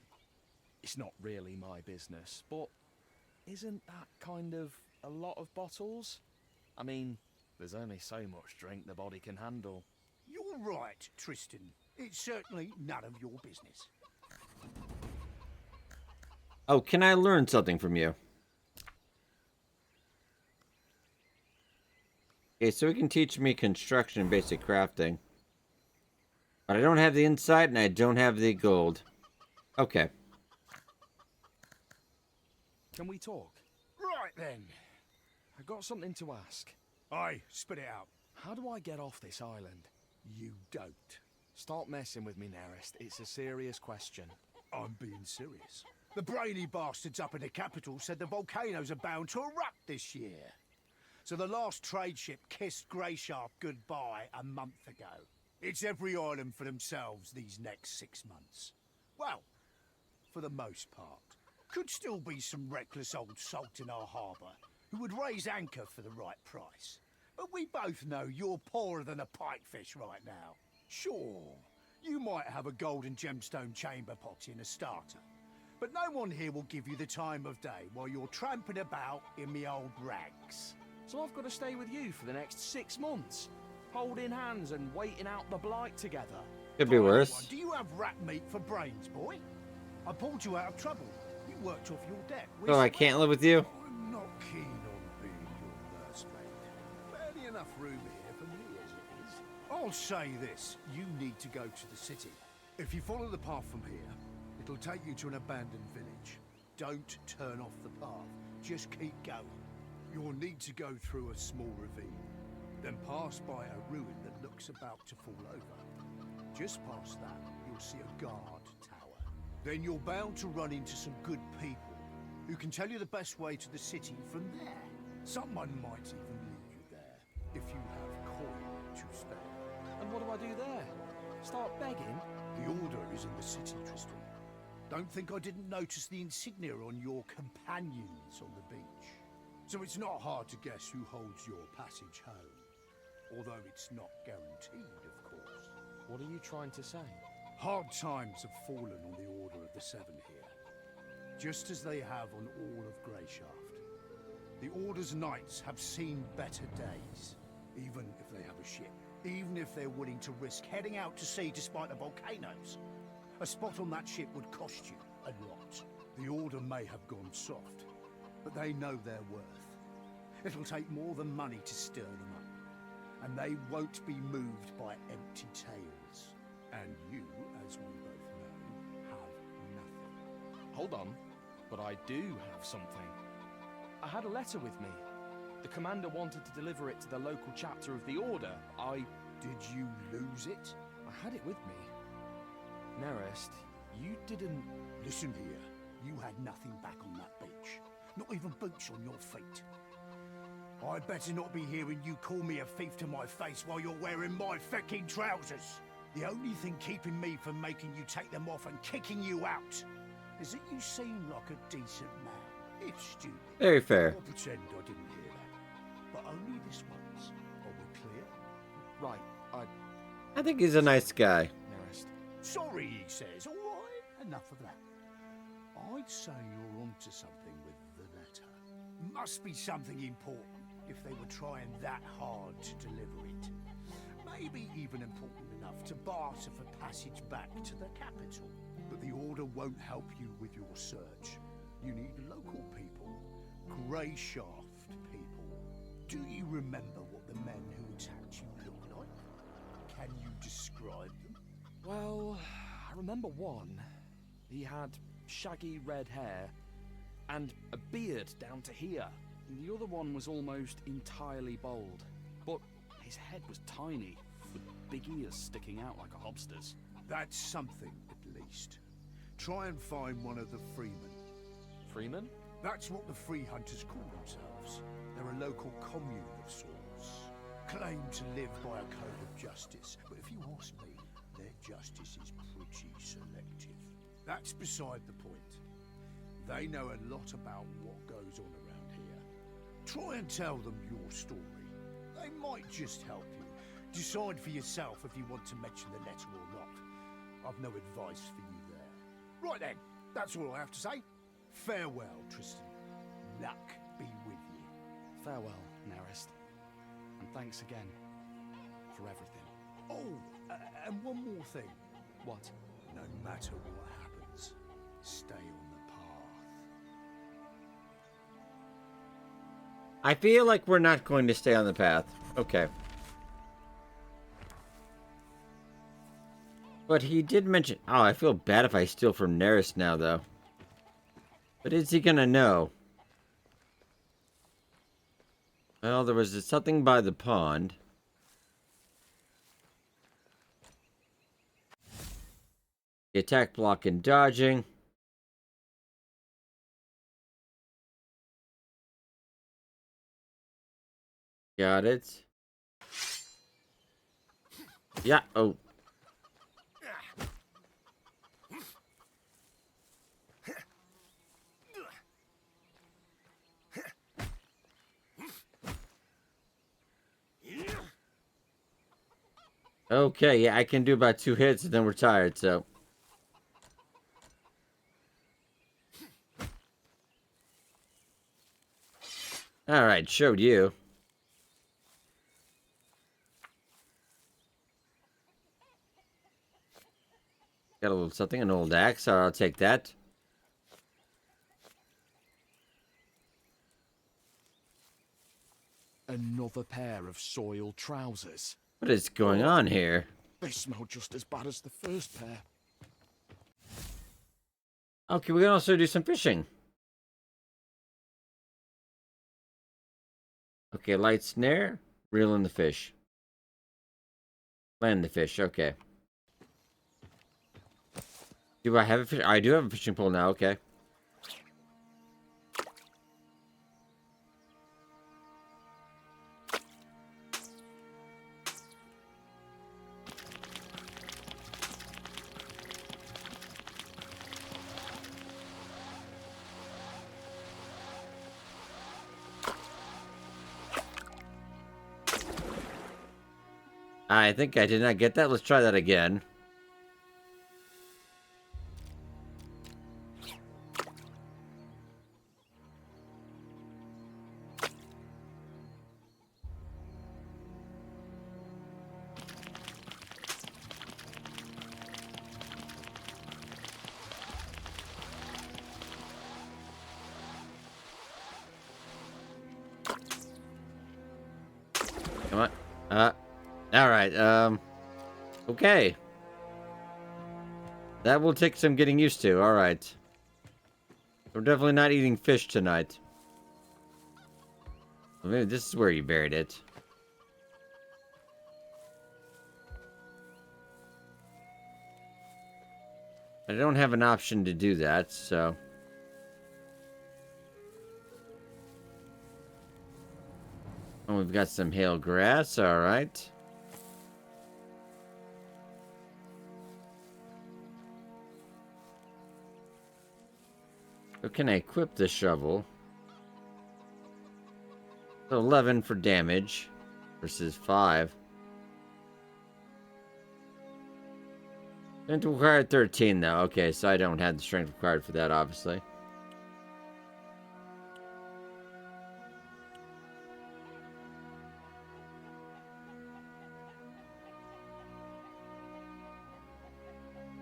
it's not really my business, but isn't that kind of a lot of bottles? I mean, there's only so much drink the body can handle. You're right, Tristan. It's certainly none of your business. Oh, can I learn something from you? Okay, so he can teach me construction and basic crafting. But I don't have the insight and I don't have the gold. Okay. Can we talk? Right then. I got something to ask. Aye, spit it out. How do I get off this island? You don't. Stop messing with me, Nearest. It's a serious question. I'm being serious. The brainy bastards up in the capital said the volcanoes are bound to erupt this year. So the last trade ship kissed Greysharp goodbye a month ago. It's every island for themselves these next 6 months. Well, for the most part. Could still be some reckless old salt in our harbour who would raise anchor for the right price. But we both know you're poorer than a pikefish right now. Sure, you might have a golden gemstone chamber pot in a starter, but no one here will give you the time of day while you're tramping about in me old rags. So I've got to stay with you for the next 6 months, holding hands and waiting out the blight together. Could be worse. Do you have rat meat for brains, boy? I pulled you out of trouble. You worked off your debt. So I can't live with you? I'm not keen on being your nursemaid. Barely enough room here for me as it is. I'll say this. You need to go to the city. If you follow the path from here, it'll take you to an abandoned village. Don't turn off the path. Just keep going. You'll need to go through a small ravine, then pass by a ruin that looks about to fall over. Just past that, you'll see a guard tower. Then you're bound to run into some good people who can tell you the best way to the city from there. Someone might even lead you there, if you have coin to spare. And what do I do there? Start begging? The Order is in the city, Tristan. Don't think I didn't notice the insignia on your companions on the beach. So it's not hard to guess who holds your passage home. Although it's not guaranteed, of course. What are you trying to say? Hard times have fallen on the Order of the Seven here, just as they have on all of Greyshaft. The Order's knights have seen better days, even if they have a ship, even if they're willing to risk heading out to sea despite the volcanoes. A spot on that ship would cost you a lot. The Order may have gone soft, but they know their worth. It'll take more than money to stir them up, and they won't be moved by empty tales. And you, as we both know, have nothing. Hold on, but I do have something. I had a letter with me. The commander wanted to deliver it to the local chapter of the Order. Did you lose it? I had it with me. Nerest, you didn't... Listen here, you had nothing back on that beach. Not even boots on your feet. I'd better not be hearing you call me a thief to my face while you're wearing my fucking trousers. The only thing keeping me from making you take them off and kicking you out is that you seem like a decent man. It's stupid. Very fair. I'll pretend I didn't hear that. But only this once. Are we clear? Right, I think he's a nice guy. Nerest. Sorry, he says. All right, enough of that. I'd say you're onto something with the letter. Must be something important if they were trying that hard to deliver it. Maybe even important enough to barter for passage back to the capital. But the Order won't help you with your search. You need local people. Greyshaft people. Do you remember what the men who attacked you look like? Can you describe them? Well, I remember one. He had shaggy red hair and a beard down to here. The other one was almost entirely bald, but his head was tiny, with big ears sticking out like a hobster's. That's something, at least. Try and find one of the freemen. Freeman? That's what the free hunters call themselves. They're a local commune of sorts. Claim to live by a code of justice, but if you ask me, their justice is pretty selective. That's beside the point. They know a lot about what goes on around here. Try and tell them your story. They might just help you. Decide for yourself if you want to mention the letter or not. I've no advice for you there. Right then, that's all I have to say. Farewell, Tristan. Luck be with you. Farewell, Nerest. And thanks again for everything. Oh, and one more thing. What? No matter what happens, stay on the path. I feel like we're not going to stay on the path. Okay. But he did mention... Oh, I feel bad if I steal from Neris now, though. But is he gonna know? Well, there was something by the pond. The attack, block, and dodging. Got it. Yeah, oh. Okay, yeah, I can do about 2 hits and then we're tired, so. Alright, showed you. Got a little something, an old axe, so I'll take that. Another pair of soiled trousers. What is going on here? They smell just as bad as the first pair. Okay, we can also do some fishing. Okay, light snare, reel in the fish. Land the fish, okay. Do I have a fish? I do have a fishing pole now, okay. I think I did not get that. Let's try that again. Come on. Alright, okay. That will take some getting used to, alright. We're definitely not eating fish tonight. Well, maybe this is where you buried it. I don't have an option to do that, so... Oh, we've got some hail grass, alright. So can I equip the shovel? 11 for damage versus 5. Strength required 13 though. Okay, so I don't have the strength required for that, obviously.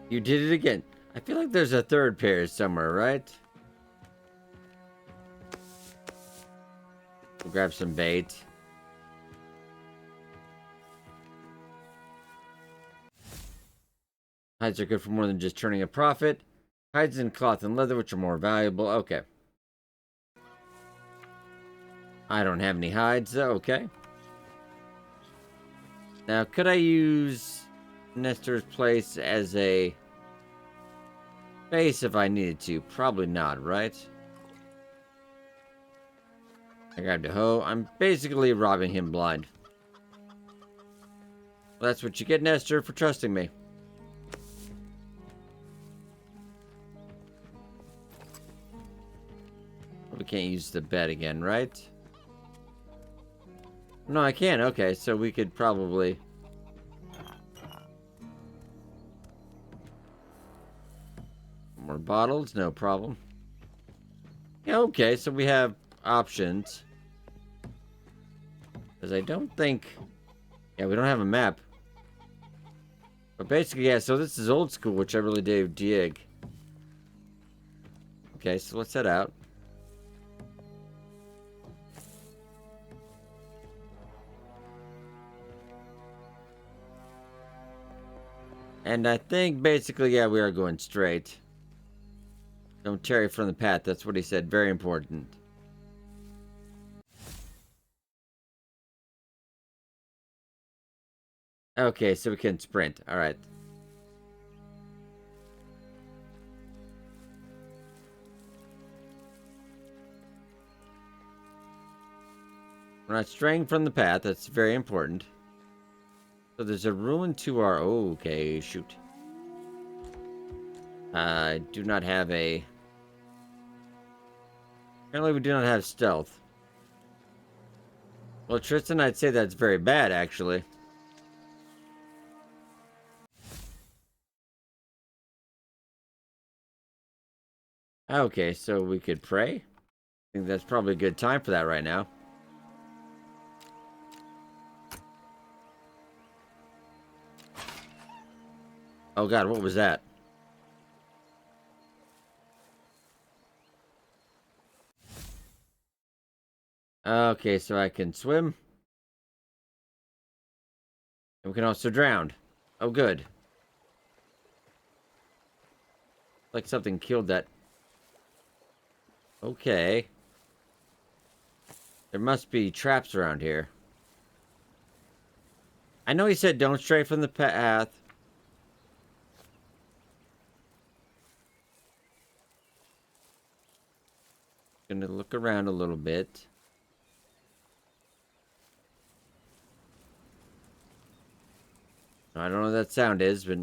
You did it again. I feel like there's a third pair somewhere, right? We'll grab some bait. Hides are good for more than just turning a profit. Hides and cloth and leather, which are more valuable. Okay. I don't have any hides, though. Okay. Now, could I use Nestor's place as a base if I needed to? Probably not, right? I grabbed a hoe. I'm basically robbing him blind. Well, that's what you get, Nestor, for trusting me. We can't use the bed again, right? No, I can. Okay, so we could probably... More bottles, no problem. Yeah, okay, so we have options. Because I don't think... Yeah, we don't have a map. But basically, yeah, so this is old school, which I really do dig. Okay, so let's head out. And I think, basically, yeah, we are going straight. Don't tarry from the path. That's what he said. Very important. Okay, so we can sprint. Alright. We're not straying from the path. That's very important. So there's a ruin to our... Oh, okay, shoot. I do not have a... Apparently we do not have stealth. Well, Tristan, I'd say that's very bad, actually. Okay, so we could pray. I think that's probably a good time for that right now. Oh god, what was that? Okay, so I can swim. And we can also drown. Oh, good. Like something killed that. Okay. There must be traps around here. I know he said don't stray from the path. Gonna look around a little bit. I don't know what that sound is, but...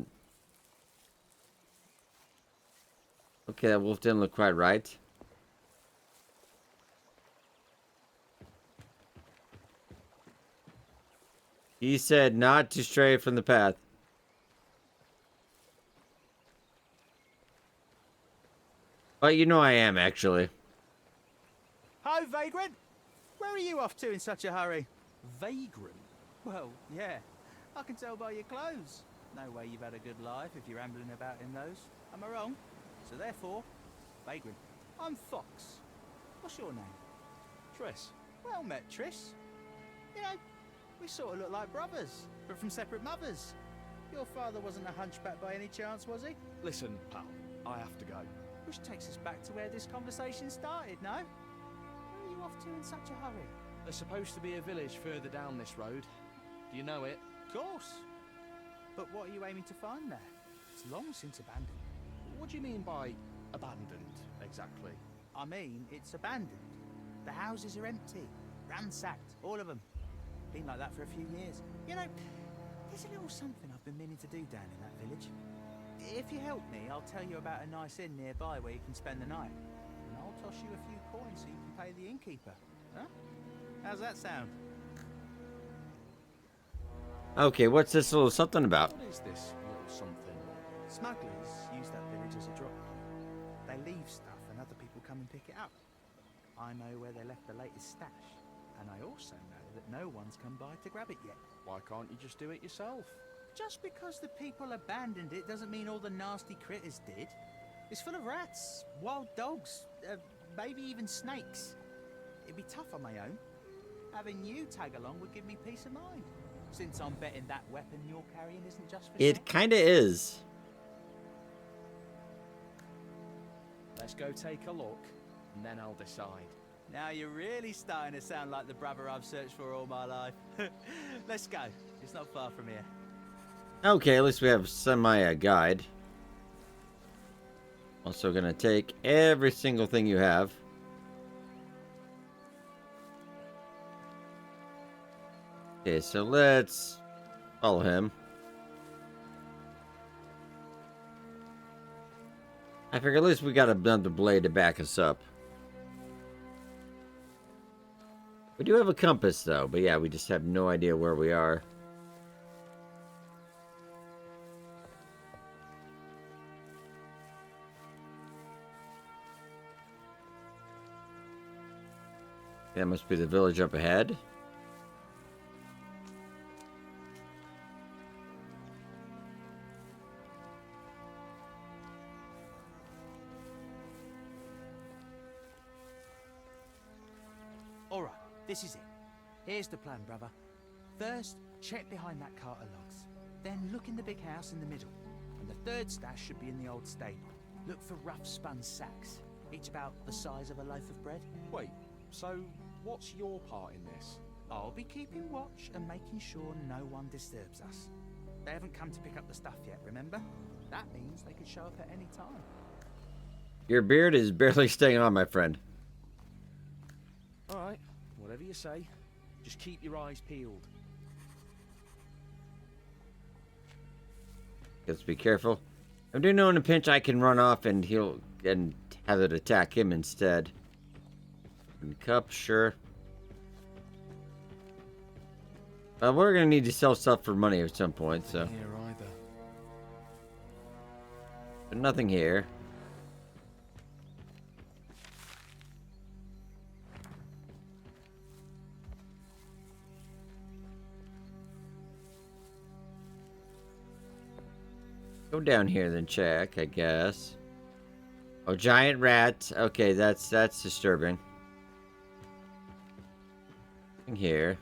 Okay, that wolf didn't look quite right. He said not to stray from the path. But you know I am, actually. Ho, Vagrant! Where are you off to in such a hurry? Vagrant? Well, yeah. I can tell by your clothes. No way you've had a good life if you're rambling about in those. Am I wrong? So therefore, Vagrant, I'm Fox. What's your name? Triss. Well met, Triss. You know, we sort of look like brothers, but from separate mothers. Your father wasn't a hunchback by any chance, was he? Listen, pal, I have to go. Which takes us back to where this conversation started, no? Where are you off to in such a hurry? There's supposed to be a village further down this road. Do you know it? Of course. But what are you aiming to find there? It's long since abandoned. What do you mean by abandoned, exactly? I mean, it's abandoned. The houses are empty, ransacked, all of them. Been like that for a few years. You know, there's a little something I've been meaning to do down in that village. If you help me, I'll tell you about a nice inn nearby where you can spend the night. And I'll toss you a few coins so you can pay the innkeeper. Huh? How's that sound? Okay, what's this little something about? What is this little something? Smugglers use that village as a drop. They leave stuff and other people come and pick it up. I know where they left the latest stash. And I also know that no one's come by to grab it yet. Why can't you just do it yourself? Just because the people abandoned it doesn't mean all the nasty critters did. It's full of rats, wild dogs, maybe even snakes. It'd be tough on my own. Having you tag along would give me peace of mind. Since I'm betting that weapon you're carrying isn't just for It show. kinda is. Let's go take a look, and then I'll decide. Now you're really starting to sound like the brother I've searched for all my life. Let's go. It's not far from here. Okay, at least we have guide. Also gonna take every single thing you have. Okay, so let's follow him. I figure at least we got another blade to back us up. We do have a compass though, but yeah, we just have no idea where we are. That must be the village up ahead. Alright, this is it. Here's the plan, brother. First, check behind that cart of logs. Then look in the big house in the middle. And the third stash should be in the old stable. Look for rough spun sacks, each about the size of a loaf of bread. Wait, so what's your part in this? I'll be keeping watch and making sure no one disturbs us. They haven't come to pick up the stuff yet, remember? That means they could show up at any time. Your beard is barely staying on, my friend. Alright, whatever you say. Just keep your eyes peeled. Let's be careful. I do know in a pinch I can run off and have it attack him instead. And cup, sure. We're gonna need to sell stuff for money at some point, so. Here either. But nothing here. Go down here then check, I guess. Oh, giant rat. Okay, that's disturbing. Here.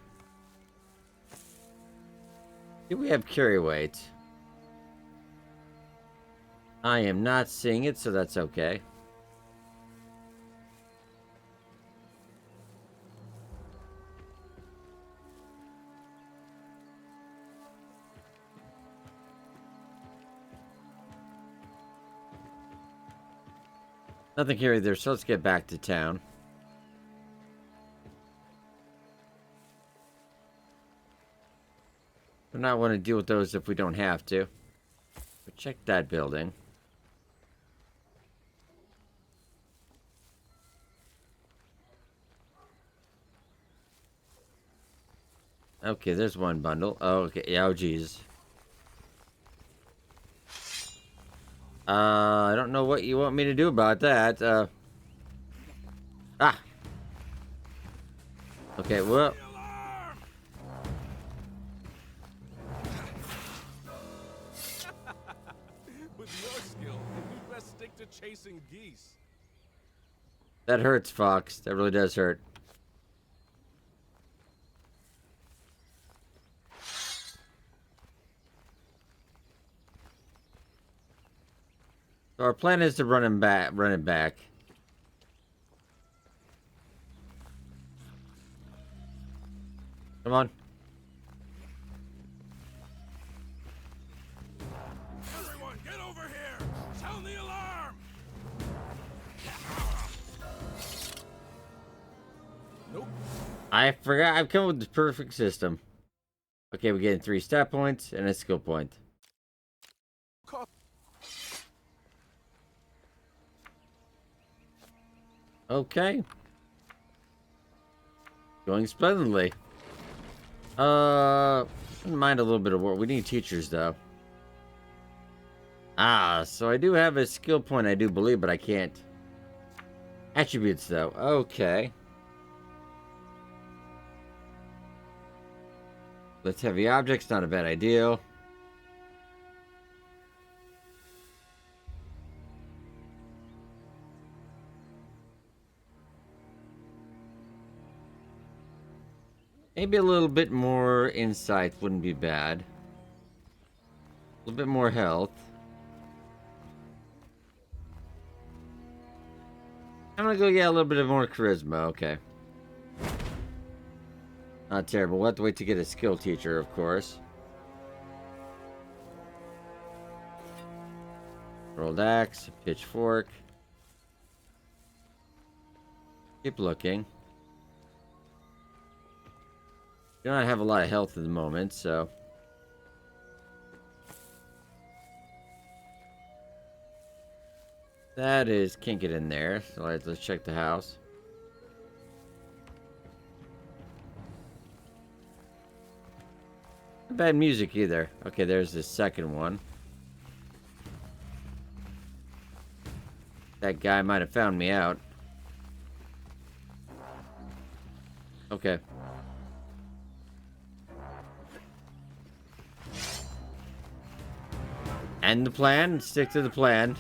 Do we have carry weight? I am not seeing it, so that's okay. Nothing here either, so let's get back to town. Do not want to deal with those if we don't have to. But check that building. Okay, there's one bundle. Oh, okay. Oh, geez. I don't know what you want me to do about that. Ah! Okay, well... With your skill, you'd best stick to chasing geese. That hurts, Fox. That really does hurt. So our plan is to run him back. Come on. Everyone, get over here! Sound the alarm! Nope. I forgot. I've come up with the perfect system. Okay, we're getting 3 stat points and a skill point. Okay. Going splendidly. Wouldn't mind a little bit of work. We need teachers, though. Ah, so I do have a skill point, I do believe, but I can't. Attributes, though. Okay. Let's heavy objects, not a bad idea. Maybe a little bit more insight wouldn't be bad. A little bit more health. I'm gonna go get a little bit of more charisma, okay. Not terrible. We'll have to wait to get a skill teacher, of course. Rolled axe, pitchfork. Keep looking. Do not have a lot of health at the moment, so... That is... Can't get in there. So let's check the house. Not bad music either. Okay, there's the second one. That guy might have found me out. Okay. And the plan? Stick to the plan.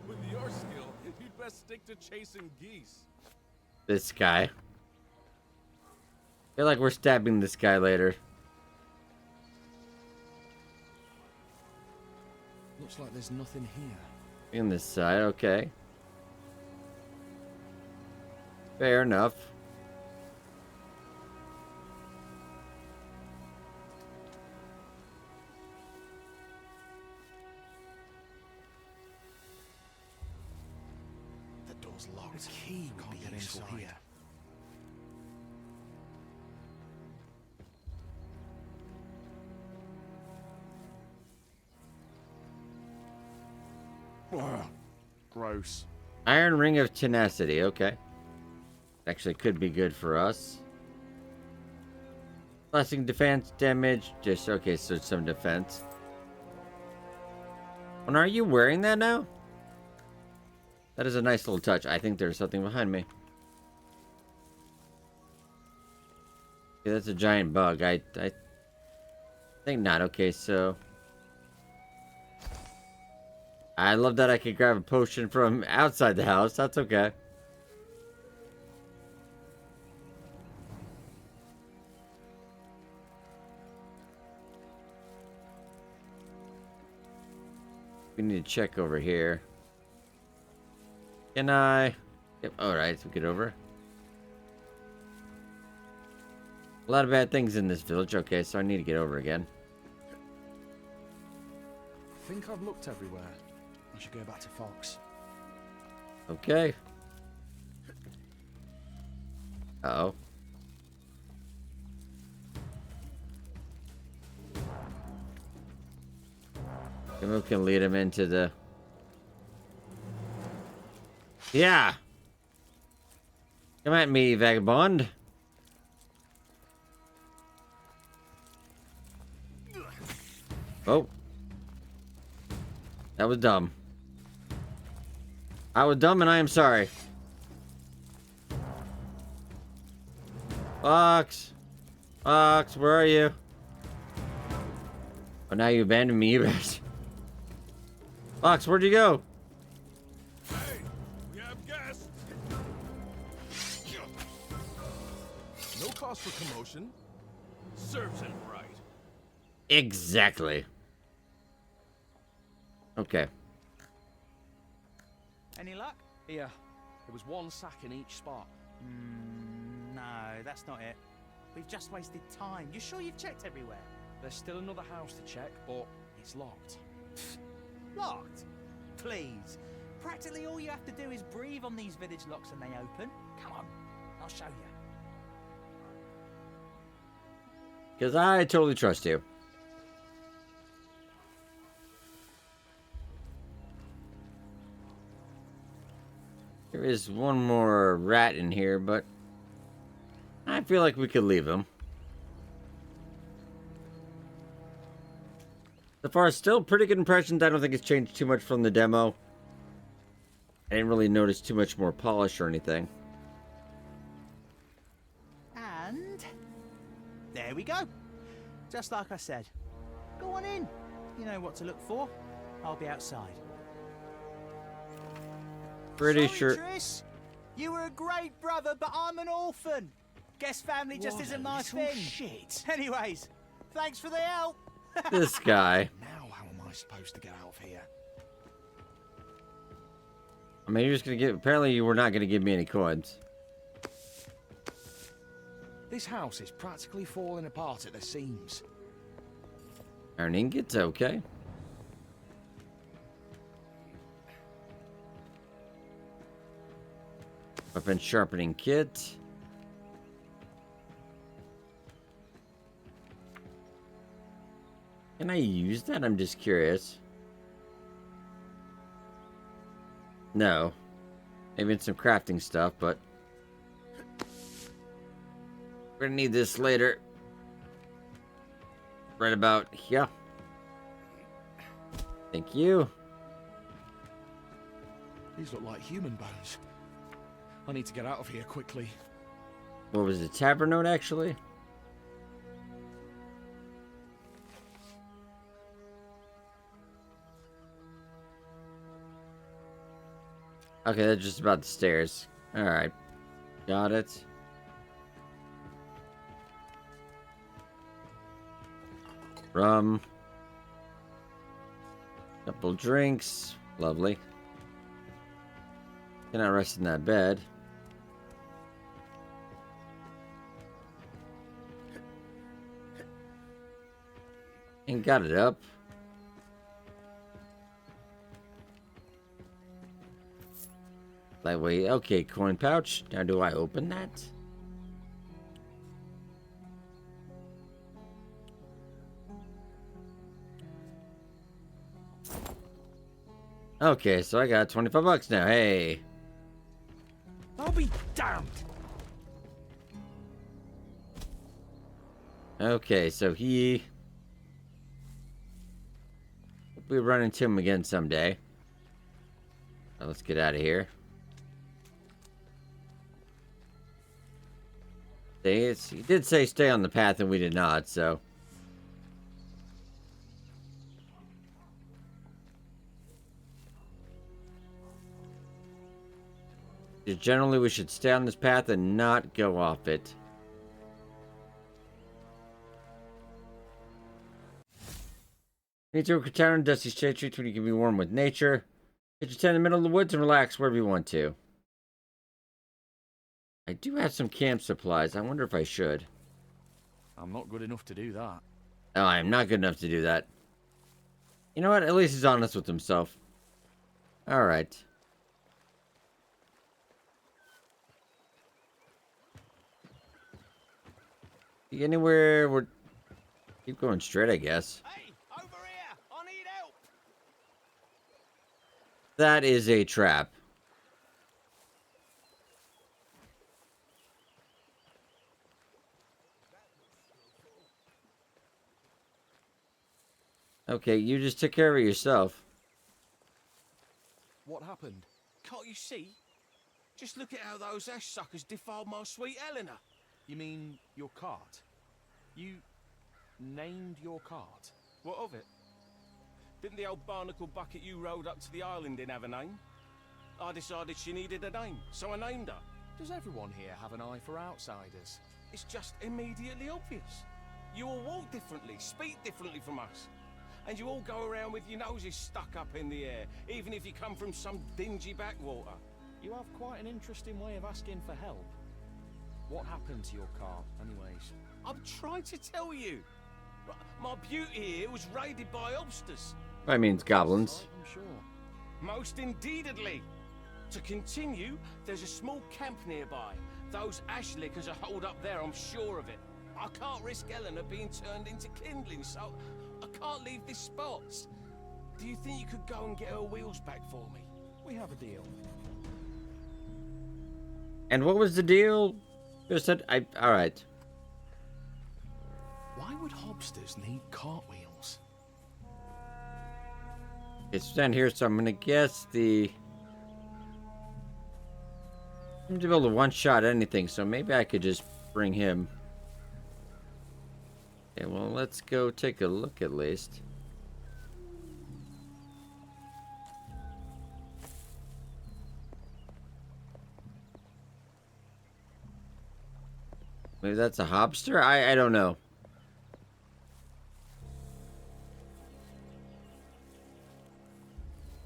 With your skill, you'd best stick to chasing geese. This guy. Feel like we're stabbing this guy later. Looks like there's nothing here. In this side, okay. Fair enough. The door's locked. The key can't get inside here. Ugh, gross. Iron Ring of Tenacity, okay. Actually could be good for us. Lasting defense damage, just okay, so some defense. And are you wearing that now? That is a nice little touch. I think there's something behind me. Yeah, that's a giant bug. I think not. Okay, so I love that I could grab a potion from outside the house. That's okay. We need to check over here. Can I? Yep. All right, so get over. A lot of bad things in this village. Okay, so I need to get over again. I think I've looked everywhere. I should go back to Fox. Okay. Uh-oh. Maybe we can lead him into the... Yeah! Come at me, vagabond. Oh. That was dumb. I was dumb and I am sorry. Fox. Fox, where are you? Oh, now you abandoned me, you bitch. Fox, where'd you go? Hey, we have guests. No cause for commotion. Serves him right. Exactly. Okay. Any luck? Here, there was one sack in each spot. No, that's not it. We've just wasted time. You sure you've checked everywhere? There's still another house to check, but it's locked. Locked? Please. Practically all you have to do is breathe on these village locks and they open. Come on, I'll show you. Because I totally trust you. There is one more rat in here, but I feel like we could leave him. So far, still pretty good impressions. I don't think it's changed too much from the demo. I didn't really notice too much more polish or anything. And there we go. Just like I said. Go on in. You know what to look for. I'll be outside. Pretty Sorry, sure. Triss. You were a great brother, but I'm an orphan. Guess family just What isn't a my little thing. shit. Anyways, thanks for the help. This guy. Now how am I supposed to get out of here? I mean, you're just gonna give. Apparently, you were not gonna give me any coins. This house is practically falling apart at the seams. Iron ingots, okay. Weapon sharpening kit. Can I use that? I'm just curious. No. Maybe it's some crafting stuff, but we're gonna need this later. Right about here. Thank you. These look like human bones. I need to get out of here quickly. What was it? Tavern note, actually? Okay, that's just about the stairs. Alright. Got it. Rum. Couple drinks. Lovely. Cannot rest in that bed. And got it up. Lightweight. Okay, coin pouch. Now do I open that? Okay, so I got 25 bucks now. Hey. I'll be damned! Okay, so he... Hope we run into him again someday. Now let's get out of here. He did say stay on the path, and we did not, so. Just generally, we should stay on this path and not go off it. Need to retire on dusty state streets when you can be warm with nature. Get your tent in the middle of the woods and relax wherever you want to. I do have some camp supplies. I wonder if I should. I'm not good enough to do that. Oh, I am not good enough to do that. You know what? At least he's honest with himself. Alright. Anywhere we're... Keep going straight, I guess. Hey, over here! I need help! That is a trap. Okay, you just took care of it yourself. What happened? Can't you see? Just look at how those ash suckers defiled my sweet Eleanor. You mean your cart? You named your cart? What of it? Didn't the old barnacle bucket you rode up to the island in have a name? I decided she needed a name, so I named her. Does everyone here have an eye for outsiders? It's just immediately obvious. You all walk differently, speak differently from us. And you all go around with your noses stuck up in the air, even if you come from some dingy backwater. You have quite an interesting way of asking for help. What happened to your cart, anyways? I'm trying to tell you. My beauty here was raided by obsters. That means goblins. I'm sure. Most indeededly. To continue, there's a small camp nearby. Those ash lickers are holed up there, I'm sure of it. I can't risk Eleanor being turned into kindling, so I can't leave this spot. Do you think you could go and get her wheels back for me? We have a deal. And what was the deal? Just said, alright. Why would hobsters need cartwheels? It's down here, so I'm gonna guess the... I'm to be able to one-shot anything, so maybe I could just bring him. Okay, well, let's go take a look at least. Maybe that's a hobster? I don't know.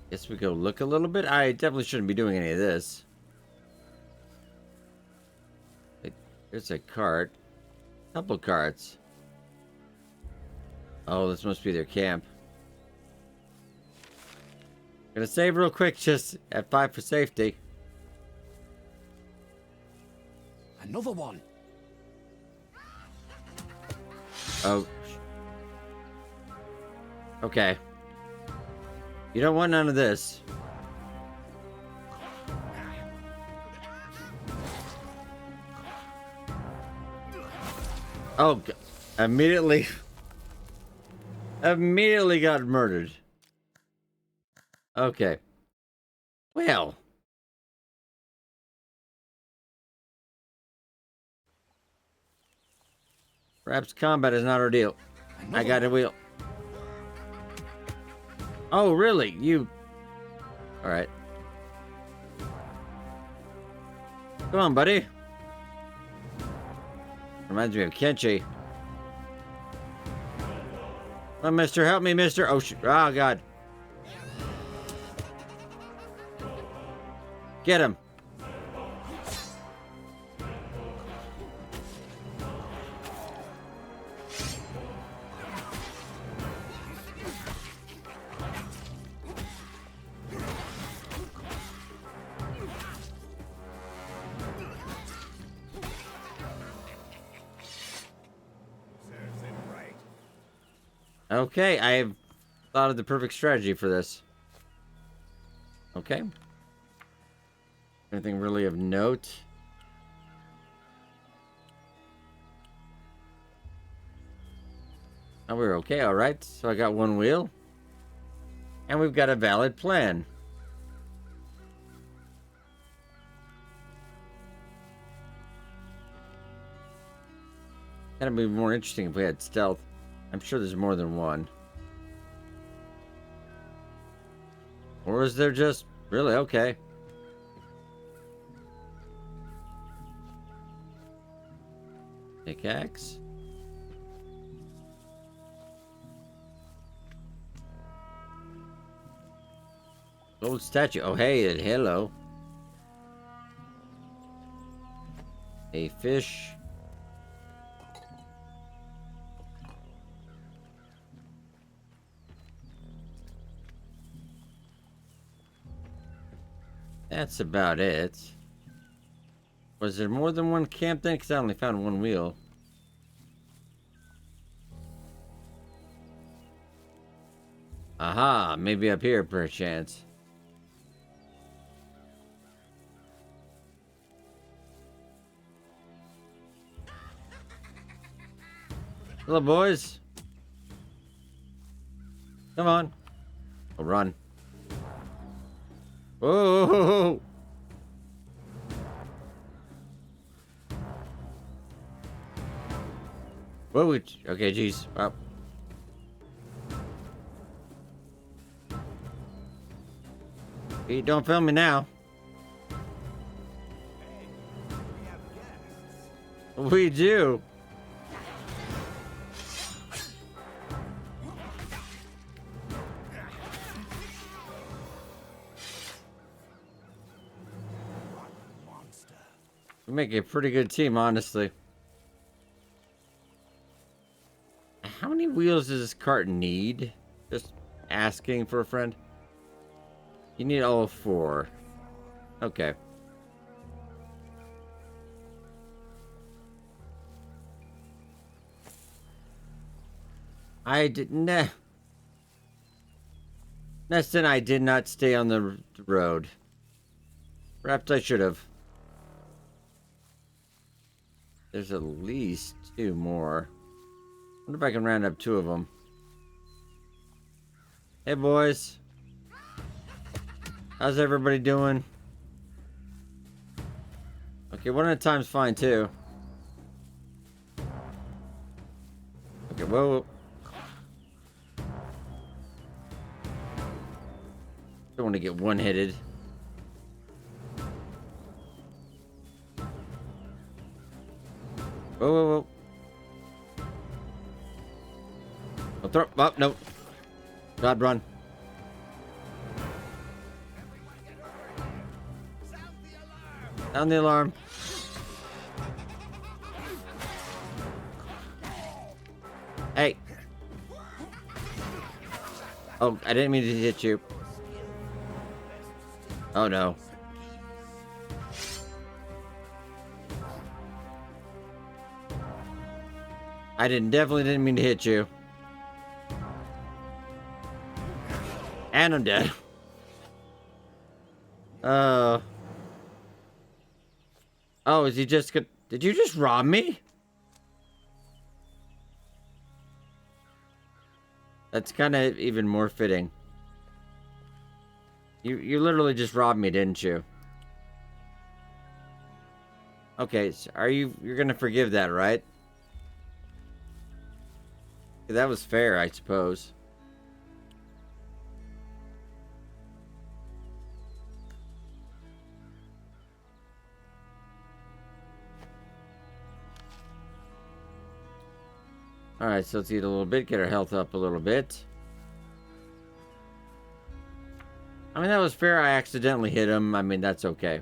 Guess we go look a little bit. I definitely shouldn't be doing any of this. There's a cart. Couple carts. Oh, this must be their camp. Gonna save real quick, just at 5 for safety. Another one. Oh. Okay. You don't want none of this. Oh, immediately got murdered. Okay. Well. Perhaps combat is not our deal. I got a wheel. Oh, really? You... Alright. Come on, buddy. Reminds me of Kenchi. Oh, mister, help me, mister. Oh, oh, God. Get him. Okay, I have thought of the perfect strategy for this. Okay. Anything really of note? Oh, we're okay, alright. So I got one wheel. And we've got a valid plan. That'd be more interesting if we had stealth. I'm sure there's more than one. Or is there just... Really? Okay. Pickaxe. Gold statue. Oh, hey, and hello. A fish. That's about it. Was there more than one camp then? Because I only found one wheel. Aha, maybe up here perchance. Hello, boys. Come on. Oh, run. Whoa! Whoa! Okay, jeez. Wow. Hey, don't film me now. We do. We make a pretty good team, honestly. How many wheels does this cart need? Just asking for a friend. You need all 4. Okay. I did not. Neston, I did not stay on the road. Perhaps I should have. There's at least 2 more. Wonder if I can round up 2 of them. Hey, boys. How's everybody doing? Okay, one at a time's fine, too. Okay, whoa. Don't want to get one-hitted. Whoa, whoa, whoa. I'll throw... Oh, no. God, run. Sound the alarm. Hey. Oh, I didn't mean to hit you. Oh, no. I definitely didn't mean to hit you. And I'm dead. Oh, is he just good? Did you just rob me? That's kind of even more fitting. You literally just robbed me, didn't you? Okay, so you're gonna forgive that, right? That was fair, I suppose. Alright, so let's eat a little bit, get our health up a little bit. I mean, that was fair. I accidentally hit him. I mean, that's okay.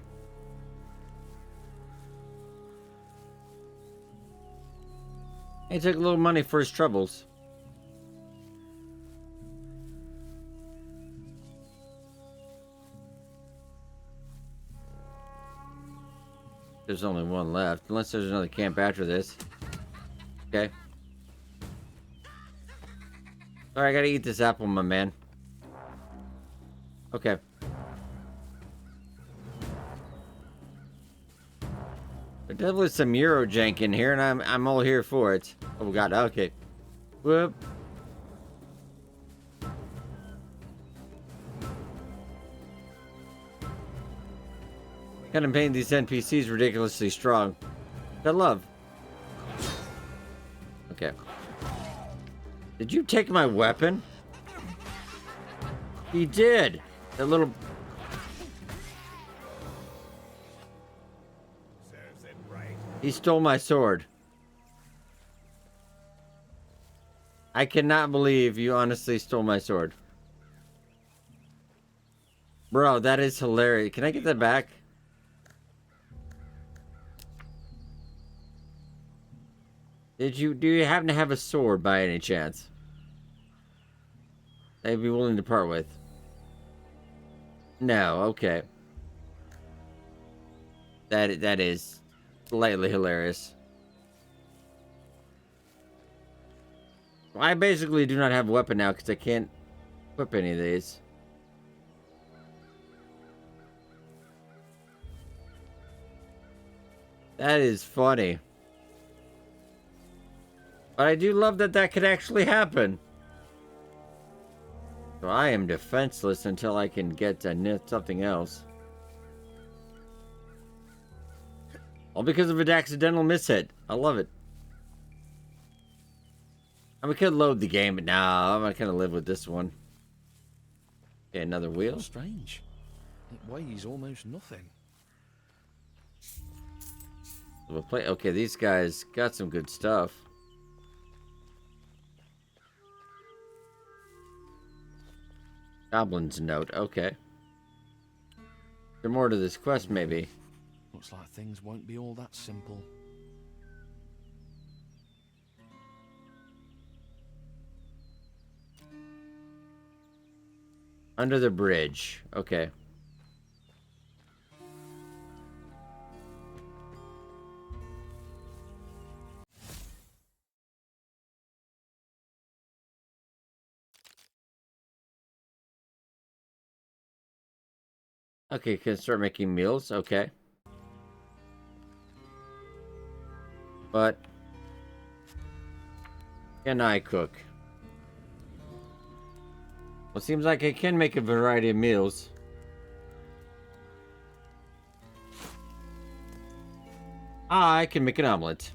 He took a little money for his troubles. There's only one left, unless there's another camp after this. Okay. Sorry, I gotta eat this apple, my man. Okay. There's definitely some Euro jank in here, and I'm all here for it. Oh god, okay. Whoop. Kind of painting these NPCs ridiculously strong. I love. Okay. Did you take my weapon? He did. That little... He stole my sword. I cannot believe you honestly stole my sword. Bro, that is hilarious. Can I get that back? Do you happen to have a sword by any chance? I'd be willing to part with. No, okay. That is slightly hilarious. I basically do not have a weapon now because I can't equip any of these. That is funny. But I do love that that could actually happen. So I am defenseless until I can get something else. All because of an accidental mishit. I love it. I mean, we could load the game, but nah, I'm not gonna live with this one. Okay, another wheel. Strange. It weighs almost nothing. We'll play. Okay, these guys got some good stuff. Goblin's note. Okay. There's more to this quest, maybe. Looks like things won't be all that simple. Under the bridge. Okay. Okay, can start making meals. Okay. But can I cook? Well, it seems like I can make a variety of meals. I can make an omelet.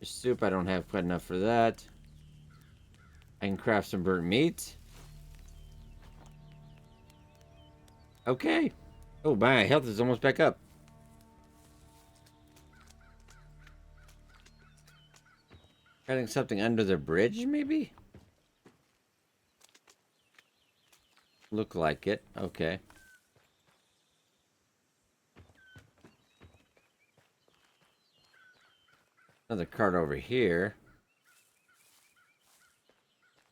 Soup, I don't have quite enough for that. I can craft some burnt meat. Okay. Oh, my health is almost back up. Cutting something under the bridge, maybe? Look like it. Okay. Another cart over here.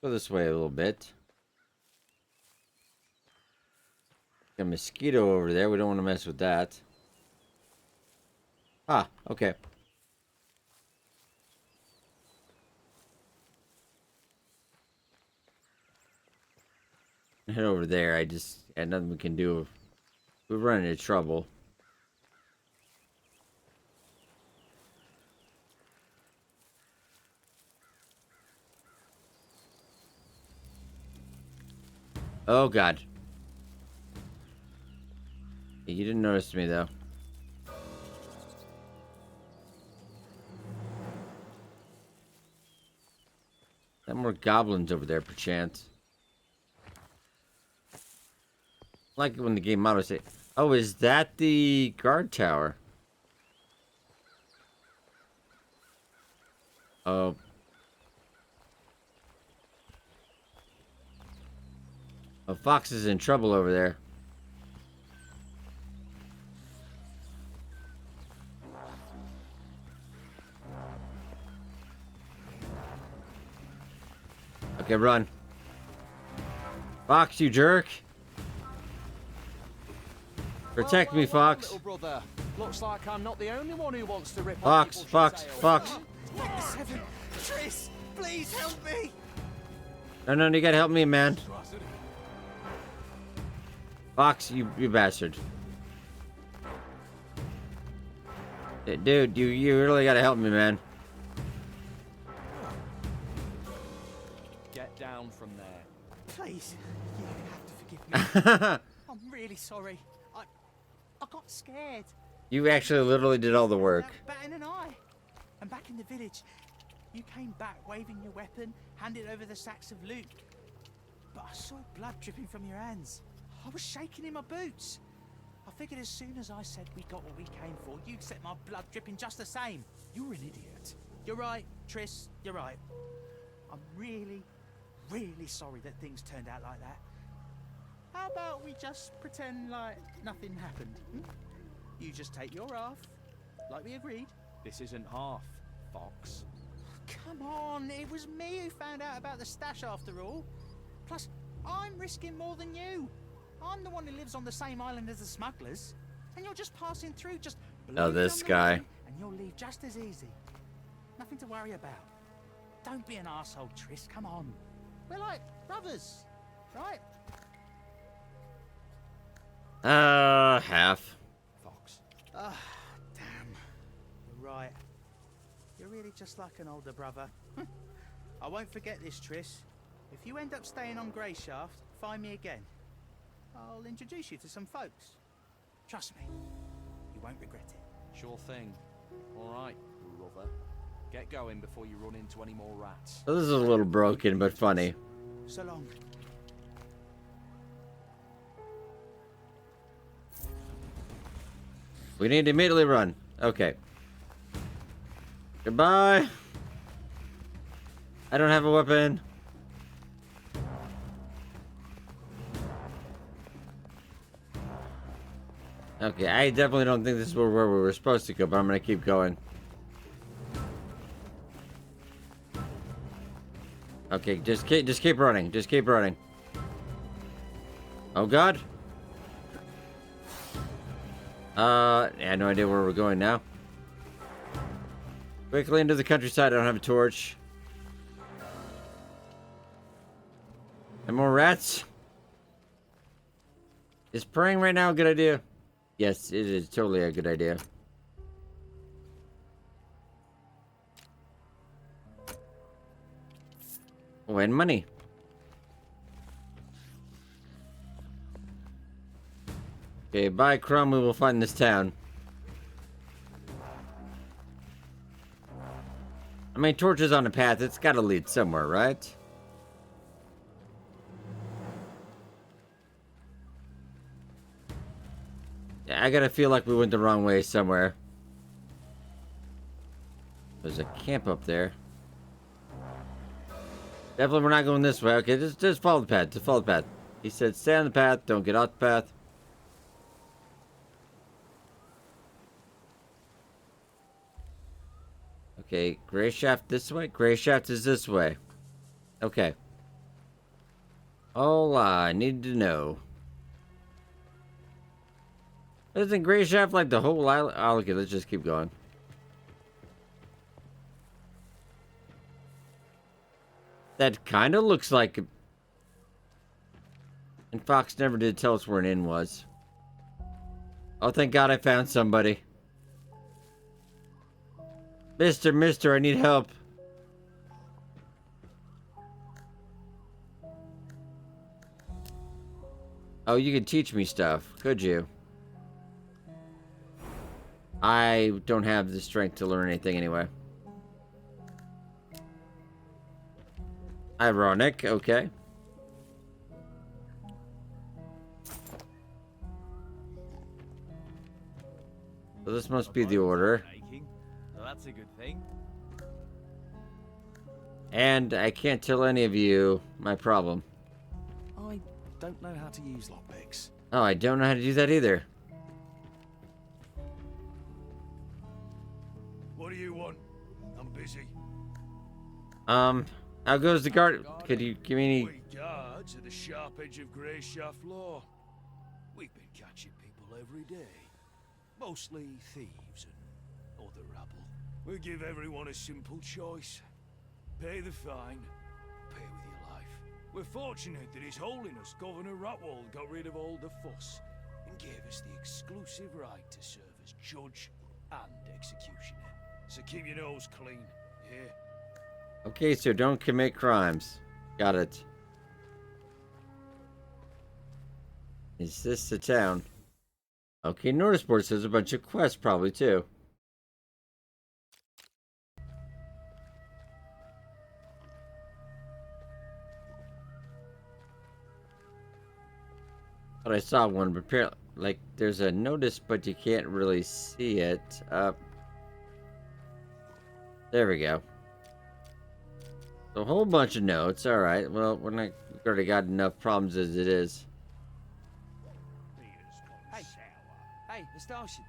Go this way a little bit. A mosquito over there. We don't want to mess with that. Ah, okay. Head over there. I just got nothing we can do. We're running into trouble. Oh God. You didn't notice me though. There are more goblins over there, perchance. I like it when the game auto say, "Oh, is that the guard tower?" Oh. Oh, Fox is in trouble over there. Okay, run. Fox, you jerk. Protect me, Fox. Little brother. Looks like I'm not the only one who wants to rip Fox, off Fox, Fox. Seven, Tris, please help me. No, you gotta help me, man. Fox, you bastard. Dude, you really gotta help me, man. Get down from there. Please, you have to forgive me. I'm really sorry. I got scared. You actually literally did all the work. Batting an eye. And back in the village, you came back waving your weapon, handed over the sacks of loot. But I saw blood dripping from your hands. I was shaking in my boots. I figured as soon as I said we got what we came for, you'd set my blood dripping just the same. You're an idiot. You're right, Triss, you're right. I'm really, really sorry that things turned out like that. How about we just pretend like nothing happened? You just take your half, like we agreed. This isn't half, Fox. Come on, it was me who found out about the stash after all. Plus, I'm risking more than you. I'm the one who lives on the same island as the smugglers. And you're just passing through, just Oh, this guy. and you'll leave just as easy. Nothing to worry about. Don't be an arsehole, Triss, come on. We're like brothers, right? Half. Fox. Ah, damn. You're right. You're really just like an older brother. I won't forget this, Triss. If you end up staying on Greyshaft, find me again. I'll introduce you to some folks. Trust me, you won't regret it. Sure thing. All right, brother. Get going before you run into any more rats. So this is a little broken, but funny. So long. We need to immediately run. Okay. Goodbye. I don't have a weapon. Okay, I definitely don't think this is where we were supposed to go, but I'm gonna keep going. Okay, just keep running. Just keep running. Oh God. I had no idea where we're going now. Quickly into the countryside. I don't have a torch. And more rats. Is praying right now a good idea? Yes, it is totally a good idea. Oh, and money. Okay, by Crumb, we will find this town. I mean, torches on the path, it's gotta lead somewhere, right? Yeah, I gotta feel like we went the wrong way somewhere. There's a camp up there. Definitely we're not going this way. Okay, just follow the path. Just follow the path. He said stay on the path, don't get off the path. Okay, Grey Shaft this way? Grey Shaft is this way. Okay. All I need to know. Isn't Grey Shaft like the whole island? Oh, okay, let's just keep going. That kind of looks like... And Fox never did tell us where an inn was. Oh, thank God I found somebody. Mister, I need help. Oh, you could teach me stuff, could you? I don't have the strength to learn anything anyway. Ironic, okay. So this must be the order. So that's a good thing. And I can't tell any of you my problem. I don't know how to use lockpicks. Oh, I don't know how to do that either. What do you want? I'm busy. How goes the guard? Could you give me any... We guards are the sharp edge of Greyshaft law. We've been catching people every day. Mostly thieves and other rabble. We give everyone a simple choice. Pay the fine, pay with your life. We're fortunate that His Holiness Governor Ratwald got rid of all the fuss and gave us the exclusive right to serve as judge and executioner. So keep your nose clean, yeah? Okay, so don't commit crimes. Got it. Is this the town? Okay, Noticeport says a bunch of quests probably too. But I saw one, but apparently, like, there's a notice, but you can't really see it. There we go. A whole bunch of notes. All right. Well, we've already got enough problems as it is. Hey, Astartian.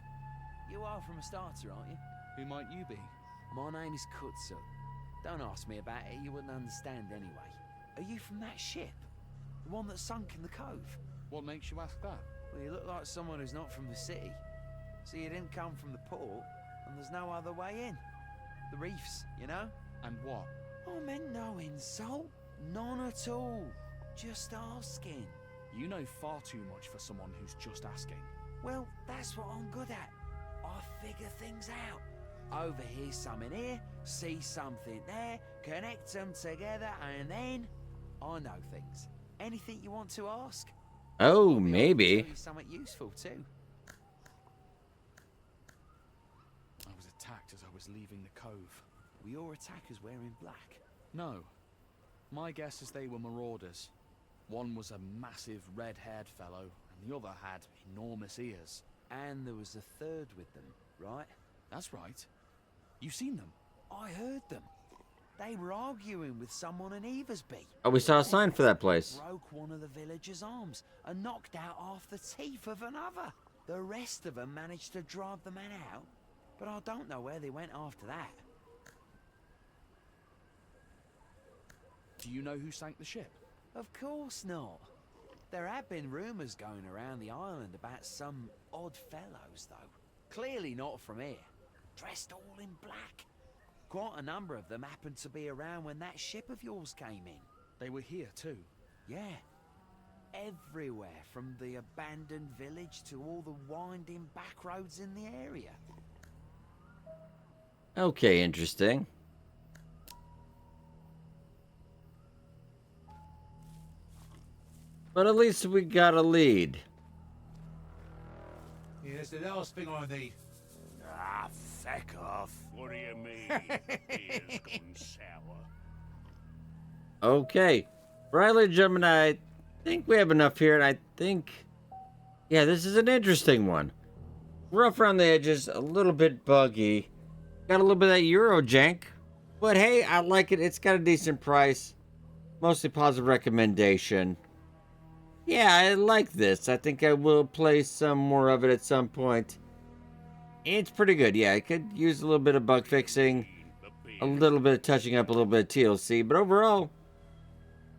You are from Astarta, aren't you? Who might you be? My name is Kutsu. Don't ask me about it, you wouldn't understand anyway. Are you from that ship? The one that sunk in the cove? What makes you ask that? Well, you look like someone who's not from the city. So you didn't come from the port, and there's no other way in. The reefs, you know? And what? I meant no insult. None at all. Just asking. You know far too much for someone who's just asking. Well, that's what I'm good at. I figure things out. Overhear something here, see something there, connect them together, and then I know things. Anything you want to ask? Oh, I'll be able to maybe. tell you something useful too. I was attacked as I was leaving the cove. Were your attackers wearing black? No. My guess is they were marauders. One was a massive red-haired fellow, and the other had enormous ears. And there was a third with them, right? That's right. You seen them? I heard them. They were arguing with someone in Eversby. Oh, we saw a sign for that place. Broke one of the villagers' arms and knocked out half the teeth of another. The rest of them managed to drive the man out, but I don't know where they went after that. Do you know who sank the ship? Of course not. There have been rumours going around the island about some odd fellows, though. Clearly not from here. Dressed all in black. Quite a number of them happened to be around when that ship of yours came in. They were here too. Yeah. Everywhere, from the abandoned village to all the winding back roads in the area. Okay, interesting. But at least we got a lead. Here's the last thing I need. Ah, feck off. What do you mean? Beer's gone sour. Okay. Riley, gentlemen, I think we have enough here, and I think... Yeah, this is an interesting one. Rough around the edges, a little bit buggy. Got a little bit of that Euro jank. But hey, I like it. It's got a decent price. Mostly positive recommendation. Yeah, I like this. I think I will play some more of it at some point. It's pretty good. Yeah, I could use a little bit of bug fixing, a little bit of touching up, a little bit of TLC, but overall,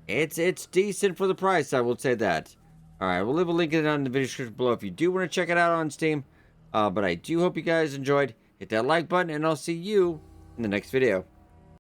it's decent for the price. I will say that. All right, we'll leave a link in on the video description below if you do want to check it out on Steam. But I do hope you guys enjoyed. Hit that like button, and I'll see you in the next video.